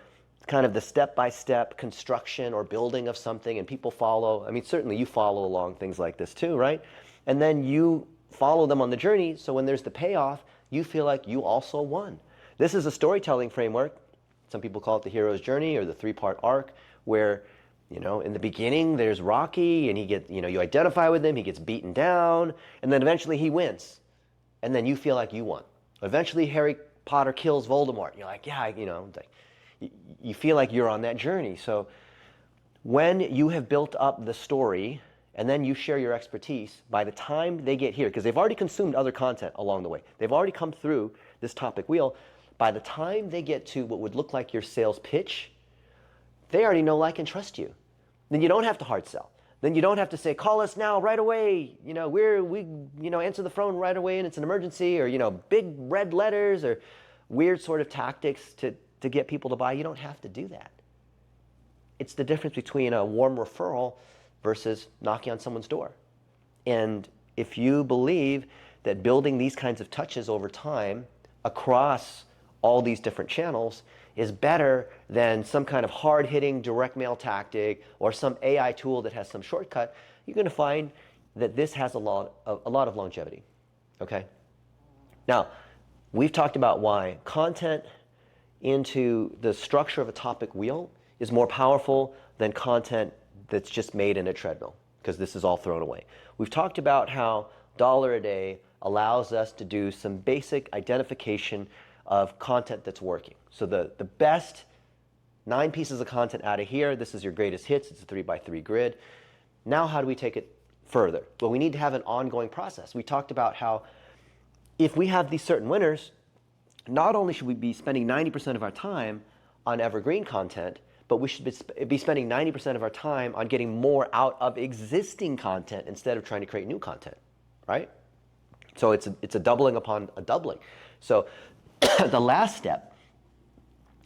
kind of the step-by-step construction or building of something, and people follow? I mean, certainly you follow along things like this too, right? And then you follow them on the journey, so when there's the payoff, you feel like you also won. This is a storytelling framework. Some people call it the hero's journey or the three-part arc, where in the beginning there's Rocky, and you identify with him, he gets beaten down, and then eventually he wins. And then you feel like you won. Eventually Harry Potter kills Voldemort. You're like, yeah, you feel like you're on that journey. So when you have built up the story and then you share your expertise, by the time they get here, because they've already consumed other content along the way, they've already come through this topic wheel, by the time they get to what would look like your sales pitch, they already know, like, and trust you. Then you don't have to hard sell. Then you don't have to say, call us now, right away. We answer the phone right away and it's an emergency, or, big red letters or weird sort of tactics to get people to buy. You don't have to do that. It's the difference between a warm referral versus knocking on someone's door. And if you believe that building these kinds of touches over time across all these different channels is better than some kind of hard-hitting direct mail tactic or some AI tool that has some shortcut, you're going to find that this has a lot of longevity. Okay? Now, we've talked about why content into the structure of a topic wheel is more powerful than content that's just made in a treadmill, because this is all thrown away. We've talked about how $1 a day allows us to do some basic identification of content that's working. So the best 9 pieces of content out of here, this is your greatest hits, it's a 3x3 grid. Now how do we take it further? Well, we need to have an ongoing process. We talked about how if we have these certain winners, not only should we be spending 90% of our time on evergreen content, but we should be spending 90% of our time on getting more out of existing content instead of trying to create new content, right? So it's a doubling upon a doubling. So the last step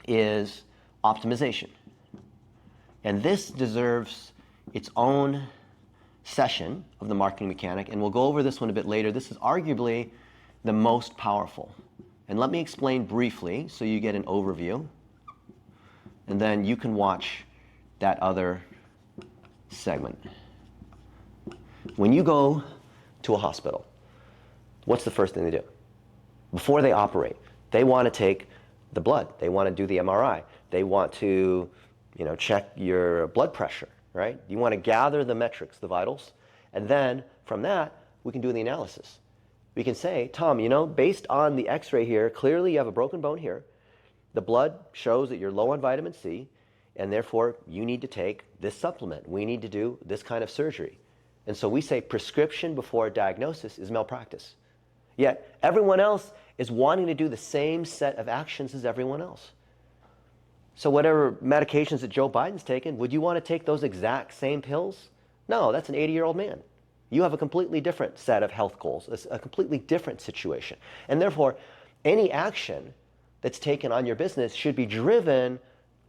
is optimization. And this deserves its own session of the marketing mechanic, and we'll go over this one a bit later. This is arguably the most powerful. And let me explain briefly so you get an overview, and then you can watch that other segment. When you go to a hospital, what's the first thing they do? Before they operate, they want to take the blood. They want to do the MRI. They want to, check your blood pressure, right? You want to gather the metrics, the vitals, and then from that, we can do the analysis. We can say, Tom, based on the x-ray here, clearly you have a broken bone here. The blood shows that you're low on vitamin C, and therefore you need to take this supplement. We need to do this kind of surgery. And so we say prescription before diagnosis is malpractice. Yet everyone else is wanting to do the same set of actions as everyone else. So whatever medications that Joe Biden's taken, would you want to take those exact same pills? No, that's an 80-year-old man. You have a completely different set of health goals, a completely different situation. And therefore, any action that's taken on your business should be driven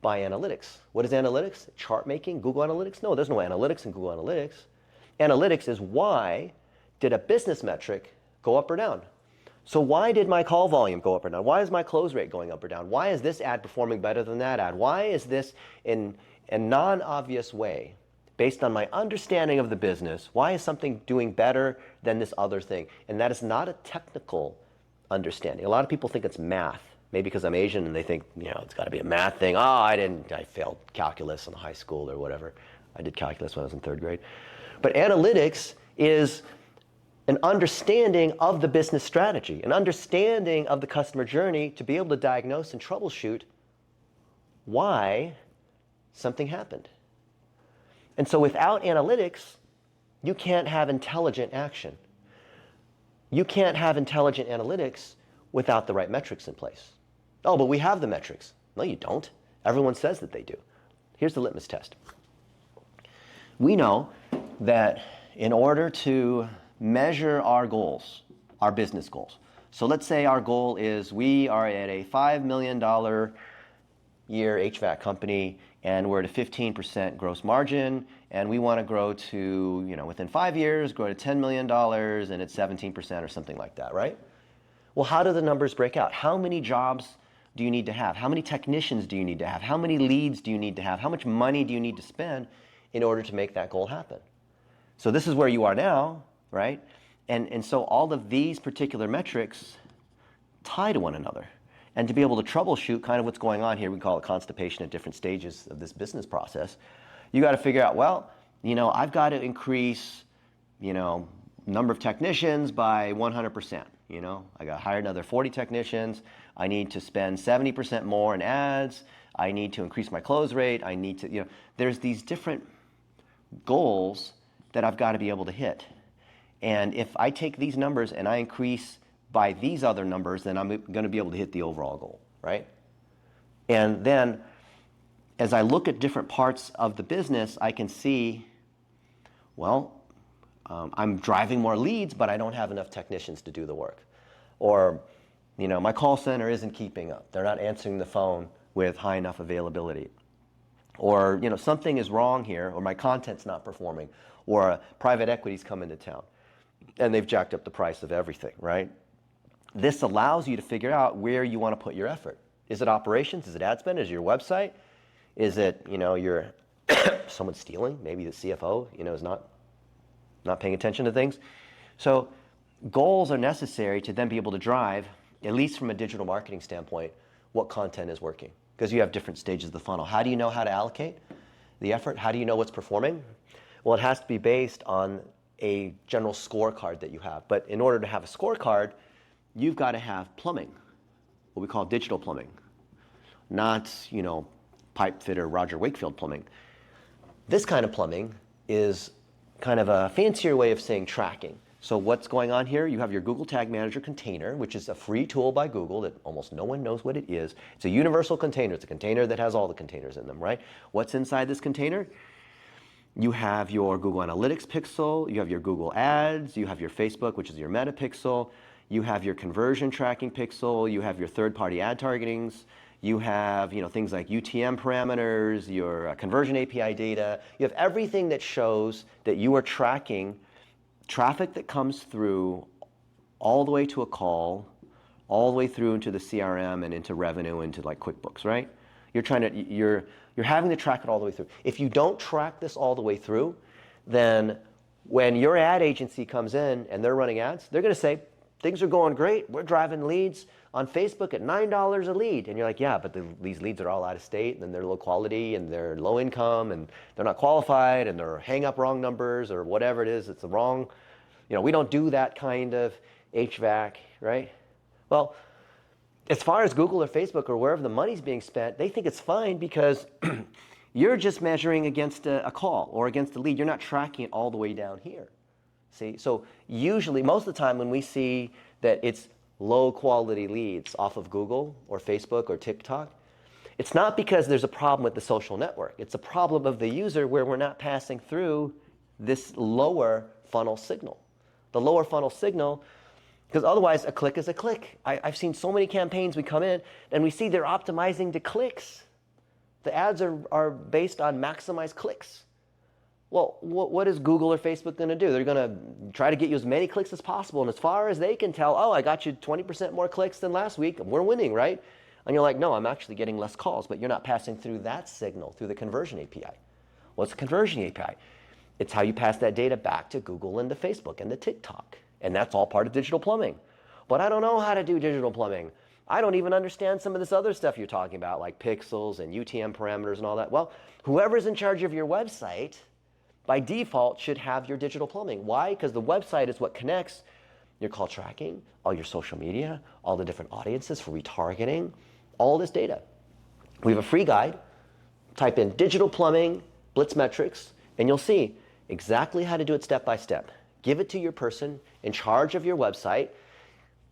by analytics. What is analytics? Chart making? Google Analytics? No, there's no analytics in Google Analytics. Analytics is why did a business metric go up or down? So why did my call volume go up or down? Why is my close rate going up or down? Why is this ad performing better than that ad? Why is this in a non-obvious way, based on my understanding of the business, why is something doing better than this other thing? And that is not a technical understanding. A lot of people think it's math. Maybe because I'm Asian and they think, it's got to be a math thing. Oh, I failed calculus in high school or whatever. I did calculus when I was in 3rd grade. But analytics is an understanding of the business strategy, an understanding of the customer journey to be able to diagnose and troubleshoot why something happened. And so without analytics, you can't have intelligent action. You can't have intelligent analytics without the right metrics in place. Oh, but we have the metrics. No, you don't. Everyone says that they do. Here's the litmus test. We know that in order to measure our goals, our business goals. So let's say our goal is we are at a $5 million year HVAC company and we're at a 15% gross margin and we want to grow to, within 5 years, grow to $10 million and it's 17% or something like that, right? Well, how do the numbers break out? How many jobs do you need to have? How many technicians do you need to have? How many leads do you need to have? How much money do you need to spend in order to make that goal happen? So this is where you are now, right? And so all of these particular metrics tie to one another. And to be able to troubleshoot kind of what's going on here, we call it constipation at different stages of this business process, you got to figure out, I've got to increase, number of technicians by 100%. I got to hire another 40 technicians. I need to spend 70% more in ads. I need to increase my close rate. I need to, there's these different goals that I've got to be able to hit. And if I take these numbers and I increase by these other numbers, then I'm going to be able to hit the overall goal, right? And then as I look at different parts of the business, I can see, I'm driving more leads, but I don't have enough technicians to do the work. Or, my call center isn't keeping up. They're not answering the phone with high enough availability. Or, something is wrong here, or my content's not performing, or private equity's come into town, and they've jacked up the price of everything, right? This allows you to figure out where you want to put your effort. Is it operations? Is it ad spend? Is it your website? Is it, your someone stealing? Maybe the CFO, is not paying attention to things. So goals are necessary to then be able to drive, at least from a digital marketing standpoint, what content is working. Because you have different stages of the funnel. How do you know how to allocate the effort? How do you know what's performing? Well, it has to be based on a general scorecard that you have. But in order to have a scorecard, you've got to have plumbing, what we call digital plumbing, not, pipe fitter Roger Wakefield plumbing. This kind of plumbing is kind of a fancier way of saying tracking. So what's going on here? You have your Google Tag Manager container, which is a free tool by Google that almost no one knows what it is. It's a universal container. It's a container that has all the containers in them, right? What's inside this container? You have your Google Analytics pixel, you have your Google Ads, you have your Facebook, which is your Meta pixel, you have your conversion tracking pixel, you have your third-party ad targetings, you have things like UTM parameters, your conversion API data. You have everything that shows that you are tracking traffic that comes through all the way to a call, all the way through into the CRM and into revenue, into like QuickBooks, right? You're having to track it all the way through. If you don't track this all the way through, then when your ad agency comes in and they're running ads, they're going to say, things are going great. We're driving leads on Facebook at $9 a lead. And you're like, yeah, but these leads are all out of state and they're low quality and they're low income and they're not qualified and they're hang up wrong numbers or whatever it is. It's the wrong, we don't do that kind of HVAC, right? Well, as far as Google or Facebook or wherever the money's being spent, they think it's fine because you're just measuring against a call or against a lead. You're not tracking it all the way down here. See, so usually, most of the time when we see that it's low quality leads off of Google or Facebook or TikTok, it's not because there's a problem with the social network. It's a problem of the user where we're not passing through this lower funnel signal. The lower funnel signal, because otherwise a click is a click. I've seen so many campaigns we come in and we see they're optimizing to clicks. The ads are based on maximized clicks. Well, what is Google or Facebook going to do? They're going to try to get you as many clicks as possible. And as far as they can tell, oh, I got you 20% more clicks than last week. We're winning, right? And you're like, no, I'm actually getting less calls. But you're not passing through that signal through the conversion API. What's the conversion API? It's how you pass that data back to Google and to Facebook and to TikTok. And that's all part of digital plumbing. But I don't know how to do digital plumbing. I don't even understand some of this other stuff you're talking about, like pixels and UTM parameters and all that. Well, whoever's in charge of your website by default should have your digital plumbing. Why? Because the website is what connects your call tracking, all your social media, all the different audiences for retargeting, all this data. We have a free guide. Type in digital plumbing, Blitz metrics, and you'll see exactly how to do it step by step. Give it to your person in charge of your website.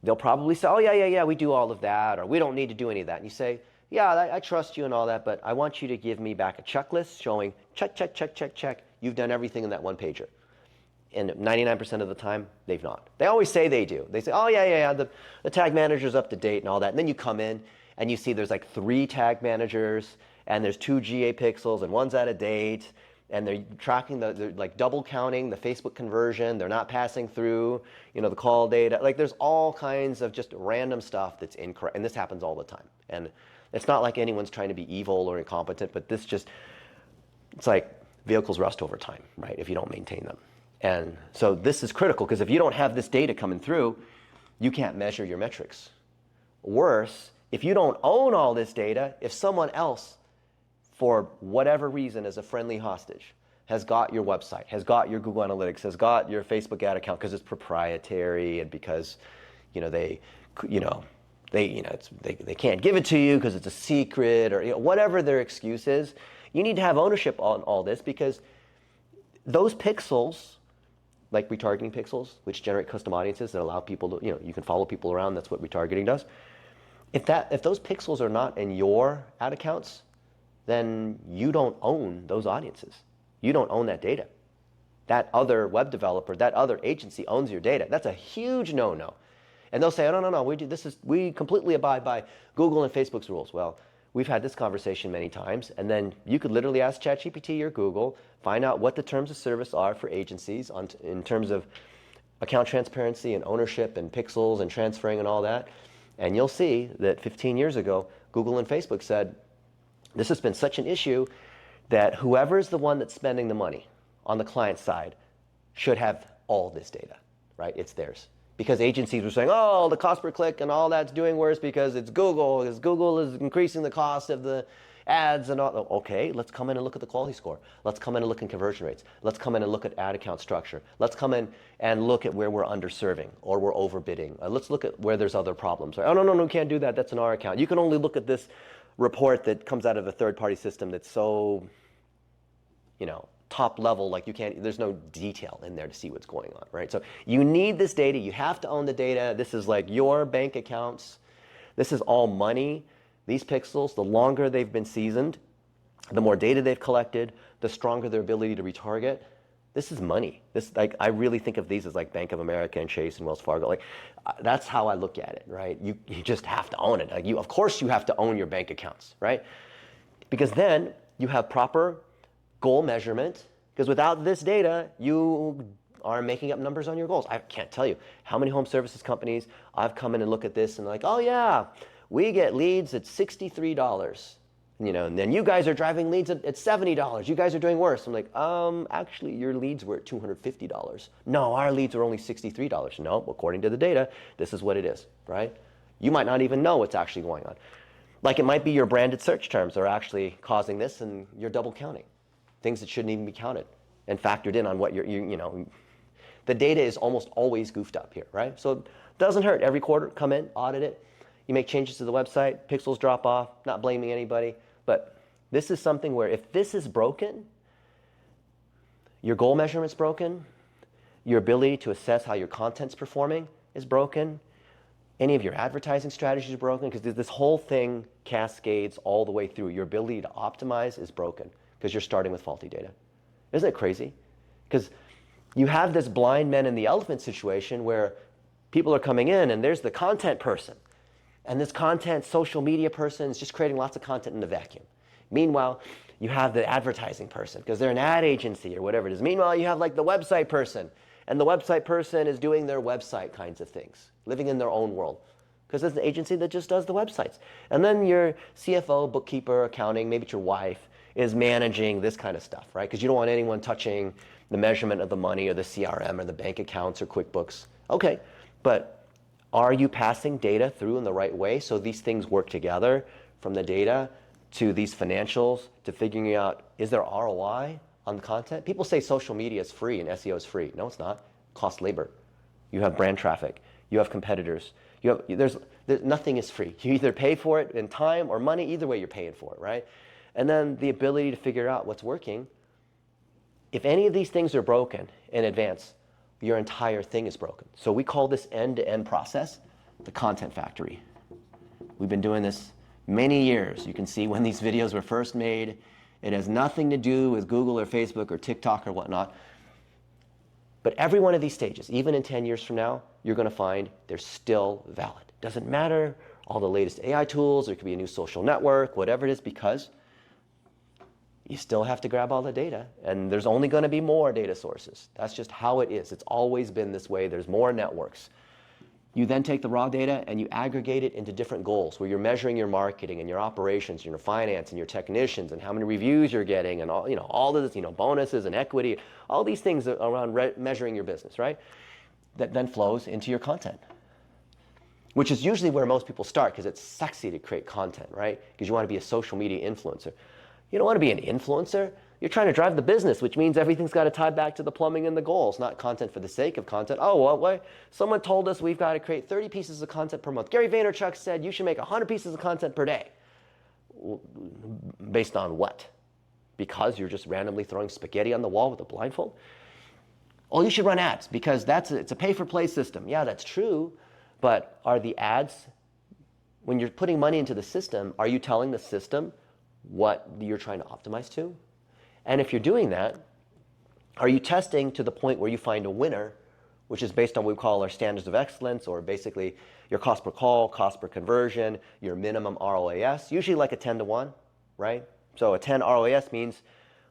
They'll probably say, oh, yeah, we do all of that, or we don't need to do any of that. And you say, yeah, I trust you and all that, but I want you to give me back a checklist showing check, check, check, check, check. You've done everything in that one pager. And 99% of the time, they've not. They always say they do. They say, oh, yeah, the tag manager's up to date and all that. And then you come in and you see there's like 3 tag managers and there's 2 GA pixels and one's out of date. And they're tracking, they're like double counting the Facebook conversion. They're not passing through, the call data. Like there's all kinds of just random stuff that's incorrect. And this happens all the time. And it's not like anyone's trying to be evil or incompetent, but it's like vehicles rust over time, right? If you don't maintain them. And so this is critical because if you don't have this data coming through, you can't measure your metrics. Worse, if you don't own all this data, if someone else, for whatever reason, as a friendly hostage, has got your website, has got your Google Analytics, has got your Facebook ad account because it's proprietary and because, they can't give it to you because it's a secret or whatever their excuse is, you need to have ownership on all this because those pixels, like retargeting pixels, which generate custom audiences that allow people to, you can follow people around. That's what retargeting does. If those pixels are not in your ad accounts, then you don't own those audiences. You don't own that data. That other web developer, that other agency owns your data. That's a huge no-no. And they'll say, oh, no, we completely abide by Google and Facebook's rules. Well, we've had this conversation many times, and then you could literally ask ChatGPT or Google, find out what the terms of service are for agencies in terms of account transparency and ownership and pixels and transferring and all that. And you'll see that 15 years ago, Google and Facebook said, this has been such an issue that whoever's the one that's spending the money on the client side should have all this data, right? It's theirs. Because agencies were saying, oh, the cost per click and all that's doing worse because it's Google, because Google is increasing the cost of the ads and all. Okay, let's come in and look at the quality score. Let's come in and look at conversion rates. Let's come in and look at ad account structure. Let's come in and look at where we're underserving or we're overbidding. Let's look at where there's other problems. Oh, no, we can't do that. That's in our account. You can only look at this report that comes out of a third-party system that's so, top level, like there's no detail in there to see what's going on, right? So you need this data. You have to own the data. This is like your bank accounts. This is all money. These pixels, the longer they've been seasoned, the more data they've collected, the stronger their ability to retarget. This is money. This, like, I really think of these as like Bank of America and Chase and Wells Fargo. Like, that's how I look at it, right? You just have to own it. Like, of course you have to own your bank accounts, right? Because then you have proper goal measurement. Because without this data, you are making up numbers on your goals. I can't tell you how many home services companies I've come in and look at this and like, oh yeah, we get leads at $63. And then you guys are driving leads at $70. You guys are doing worse. I'm like, actually your leads were at $250. No, our leads are only $63. No, according to the data, this is what it is, right? You might not even know what's actually going on. Like, it might be your branded search terms are actually causing this and you're double counting. Things that shouldn't even be counted and factored in on what the data is almost always goofed up here, right? So it doesn't hurt. Every quarter, come in, audit it. You make changes to the website, pixels drop off, not blaming anybody. But this is something where if this is broken, your goal measurement's broken, your ability to assess how your content's performing is broken, any of your advertising strategies are broken, because this whole thing cascades all the way through. Your ability to optimize is broken because you're starting with faulty data. Isn't it crazy? Because you have this blind men in the elephant situation where people are coming in and there's the content person. And this content social media person is just creating lots of content in a vacuum. Meanwhile, you have the advertising person because they're an ad agency or whatever it is. Meanwhile, you have like the website person. And the website person is doing their website kinds of things, living in their own world. Because it's an agency that just does the websites. And then your CFO, bookkeeper, accounting, maybe it's your wife, is managing this kind of stuff, right? Because you don't want anyone touching the measurement of the money or the CRM or the bank accounts or QuickBooks. Okay, but are you passing data through in the right way so these things work together, from the data to these financials to figuring out, is there ROI on the content? People say social media is free and SEO is free. No, it's not. It costs labor. You have brand traffic. You have competitors. There's nothing is free. You either pay for it in time or money. Either way, you're paying for it, right? And then the ability to figure out what's working. If any of these things are broken in advance, your entire thing is broken. So we call this end-to-end process the content factory. We've been doing this many years. You can see when these videos were first made. It has nothing to do with Google or Facebook or TikTok or whatnot. But every one of these stages, even in 10 years from now, you're going to find they're still valid. Doesn't matter all the latest AI tools, there could be a new social network, whatever it is, because you still have to grab all the data, and there's only going to be more data sources. That's just how it is. It's always been this way. There's more networks. You then take the raw data and you aggregate it into different goals where you're measuring your marketing and your operations, and your finance and your technicians and how many reviews you're getting and all of this, bonuses and equity, all these things around measuring your business, right? That then flows into your content, which is usually where most people start because it's sexy to create content, right? Because you want to be a social media influencer. You don't want to be an influencer. You're trying to drive the business, which means everything's got to tie back to the plumbing and the goals, not content for the sake of content. Oh, well, someone told us we've got to create 30 pieces of content per month. Gary Vaynerchuk said you should make 100 pieces of content per day. Based on what? Because you're just randomly throwing spaghetti on the wall with a blindfold? Oh, you should run ads because it's a pay-for-play system. Yeah, that's true. But are the ads, when you're putting money into the system, are you telling the system what you're trying to optimize to? And if you're doing that, are you testing to the point where you find a winner, which is based on what we call our standards of excellence, or basically your cost per call, cost per conversion, your minimum ROAS, usually like a 10 to 1, right? So a 10 ROAS means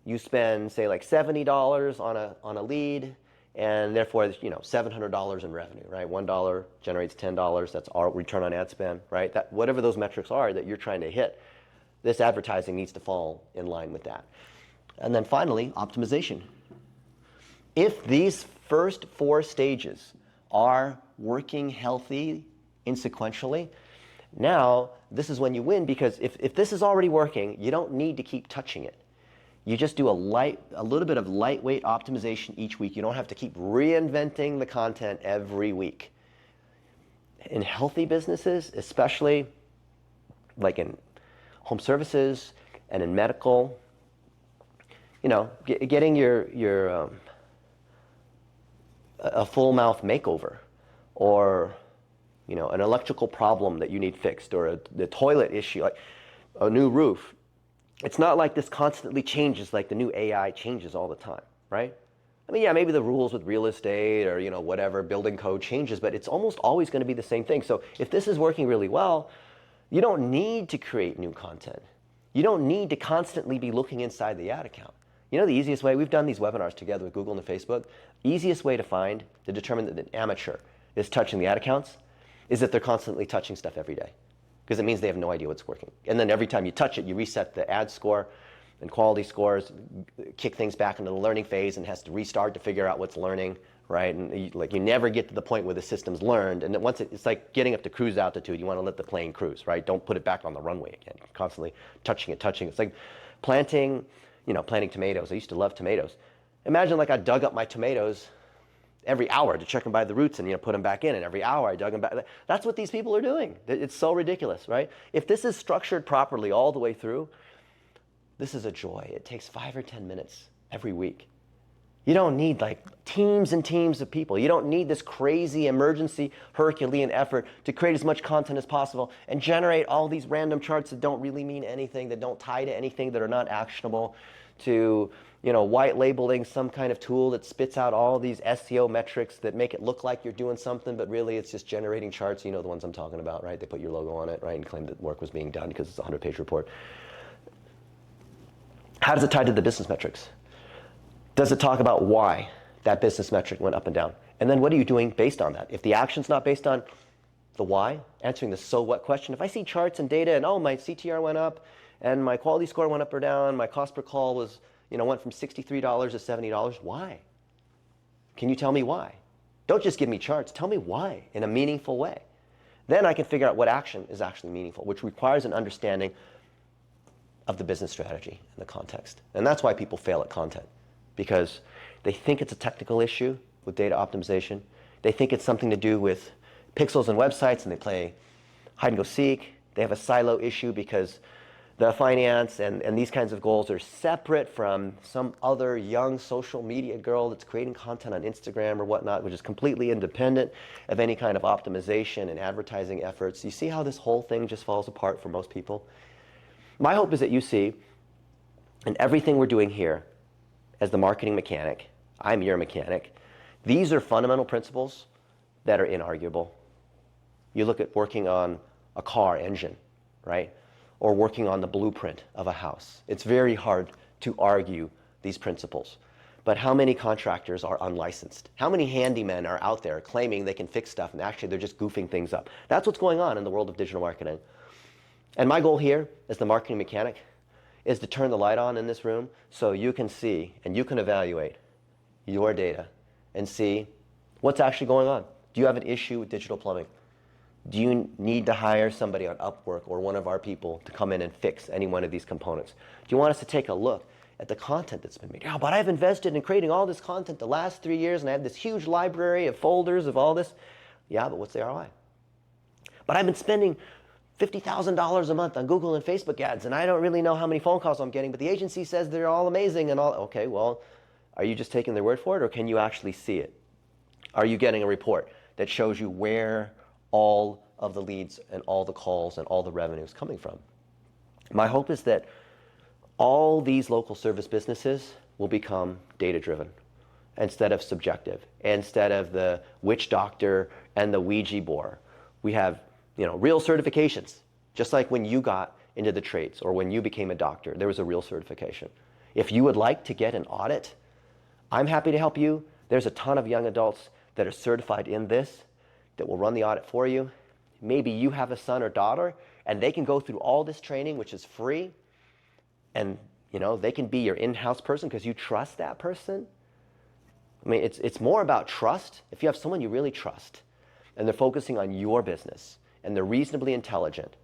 you spend, say, like $70 on a lead, and therefore, $700 in revenue, right? $1 generates $10. That's our return on ad spend, right? That whatever those metrics are that you're trying to hit, this advertising needs to fall in line with that. And then finally, optimization. If these first 4 stages are working healthy sequentially, now this is when you win, because if this is already working, you don't need to keep touching it. You just do a little bit of lightweight optimization each week. You don't have to keep reinventing the content every week. In healthy businesses, especially like in home services and in medical, getting your a full mouth makeover, or an electrical problem that you need fixed, or the toilet issue, like a new roof. It's not like this constantly changes, like the new AI changes all the time, right? I mean, yeah, maybe the rules with real estate or, whatever, building code changes, but it's almost always going to be the same thing. So if this is working really well, you don't need to create new content. You don't need to constantly be looking inside the ad account. The easiest way, we've done these webinars together with Google and Facebook, easiest way to determine that an amateur is touching the ad accounts is that they're constantly touching stuff every day, because it means they have no idea what's working. And then every time you touch it, you reset the ad score and quality scores, kick things back into the learning phase and has to restart to figure out what's learning, right? And you never get to the point where the system's learned. And then once it's like getting up to cruise altitude, you want to let the plane cruise, right? Don't put it back on the runway again. You're constantly touching it. It's like planting tomatoes. I used to love tomatoes. Imagine like I dug up my tomatoes every hour to check them by the roots and put them back in, and every hour I dug them back. That's what these people are doing. It's so ridiculous, right? If this is structured properly all the way through, this is a joy. It takes 5 or 10 minutes every week. You don't need like teams and teams of people. You don't need this crazy emergency Herculean effort to create as much content as possible and generate all these random charts that don't really mean anything, that don't tie to anything, that are not actionable, to white labeling some kind of tool that spits out all these SEO metrics that make it look like you're doing something, but really it's just generating charts. The ones I'm talking about, right? They put your logo on it, right, and claim that work was being done because it's a 100-page report. How does it tie to the business metrics? Does it talk about why that business metric went up and down? And then what are you doing based on that? If the action's not based on the why, answering the so what question, if I see charts and data and my CTR went up and my quality score went up or down, my cost per call was, went from $63 to $70, why? Can you tell me why? Don't just give me charts, tell me why in a meaningful way. Then I can figure out what action is actually meaningful, which requires an understanding of the business strategy and the context. And that's why people fail at content, because they think it's a technical issue with data optimization. They think it's something to do with pixels and websites, and they play hide and go seek. They have a silo issue because the finance and these kinds of goals are separate from some other young social media girl that's creating content on Instagram or whatnot, which is completely independent of any kind of optimization and advertising efforts. You see how this whole thing just falls apart for most people? My hope is that you see in everything we're doing here as the marketing mechanic, I'm your mechanic, these are fundamental principles that are inarguable. You look at working on a car engine, right? Or working on the blueprint of a house. It's very hard to argue these principles. But how many contractors are unlicensed? How many handymen are out there claiming they can fix stuff and actually they're just goofing things up? That's what's going on in the world of digital marketing. And my goal here as the marketing mechanic is to turn the light on in this room so you can see and you can evaluate your data and see what's actually going on. Do you have an issue with digital plumbing? Do you need to hire somebody on Upwork or one of our people to come in and fix any one of these components? Do you want us to take a look at the content that's been made? Oh, but I've invested in creating all this content the last 3 years and I have this huge library of folders of all this. Yeah, but what's the ROI? But I've been spending $50,000 a month on Google and Facebook ads, and I don't really know how many phone calls I'm getting, but the agency says they're all amazing and all. Okay, well, are you just taking their word for it, or can you actually see it? Are you getting a report that shows you where all of the leads and all the calls and all the revenue is coming from? My hope is that all these local service businesses will become data-driven instead of subjective, instead of the witch doctor and the Ouija board. We have real certifications, just like when you got into the trades or when you became a doctor, there was a real certification. If you would like to get an audit, I'm happy to help you. There's a ton of young adults that are certified in this that will run the audit for you. Maybe you have a son or daughter and they can go through all this training, which is free, and they can be your in-house person because you trust that person. I mean, it's more about trust. If you have someone you really trust and they're focusing on your business, and they're reasonably intelligent.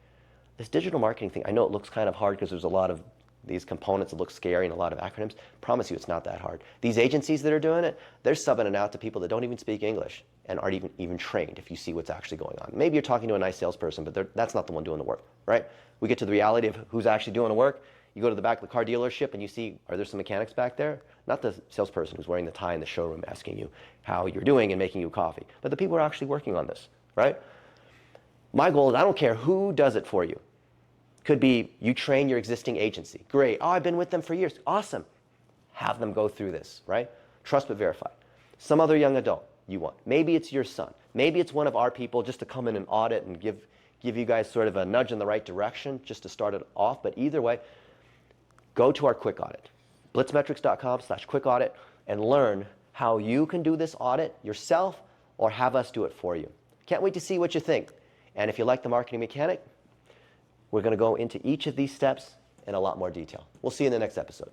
This digital marketing thing, I know it looks kind of hard because there's a lot of these components that look scary and a lot of acronyms. Promise you it's not that hard. These agencies that are doing it, they're subbing it out to people that don't even speak English and aren't even trained if you see what's actually going on. Maybe you're talking to a nice salesperson, but that's not the one doing the work, right? We get to the reality of who's actually doing the work. You go to the back of the car dealership and you see, are there some mechanics back there? Not the salesperson who's wearing the tie in the showroom asking you how you're doing and making you coffee, but the people who are actually working on this, right? My goal is I don't care who does it for you. Could be you train your existing agency. Great. Oh, I've been with them for years. Awesome. Have them go through this, right? Trust but verify. Some other young adult you want. Maybe it's your son. Maybe it's one of our people just to come in and audit and give you guys sort of a nudge in the right direction just to start it off. But either way, go to our quick audit, blitzmetrics.com/quick audit, and learn how you can do this audit yourself or have us do it for you. Can't wait to see what you think. And if you like the marketing mechanic, we're going to go into each of these steps in a lot more detail. We'll see you in the next episode.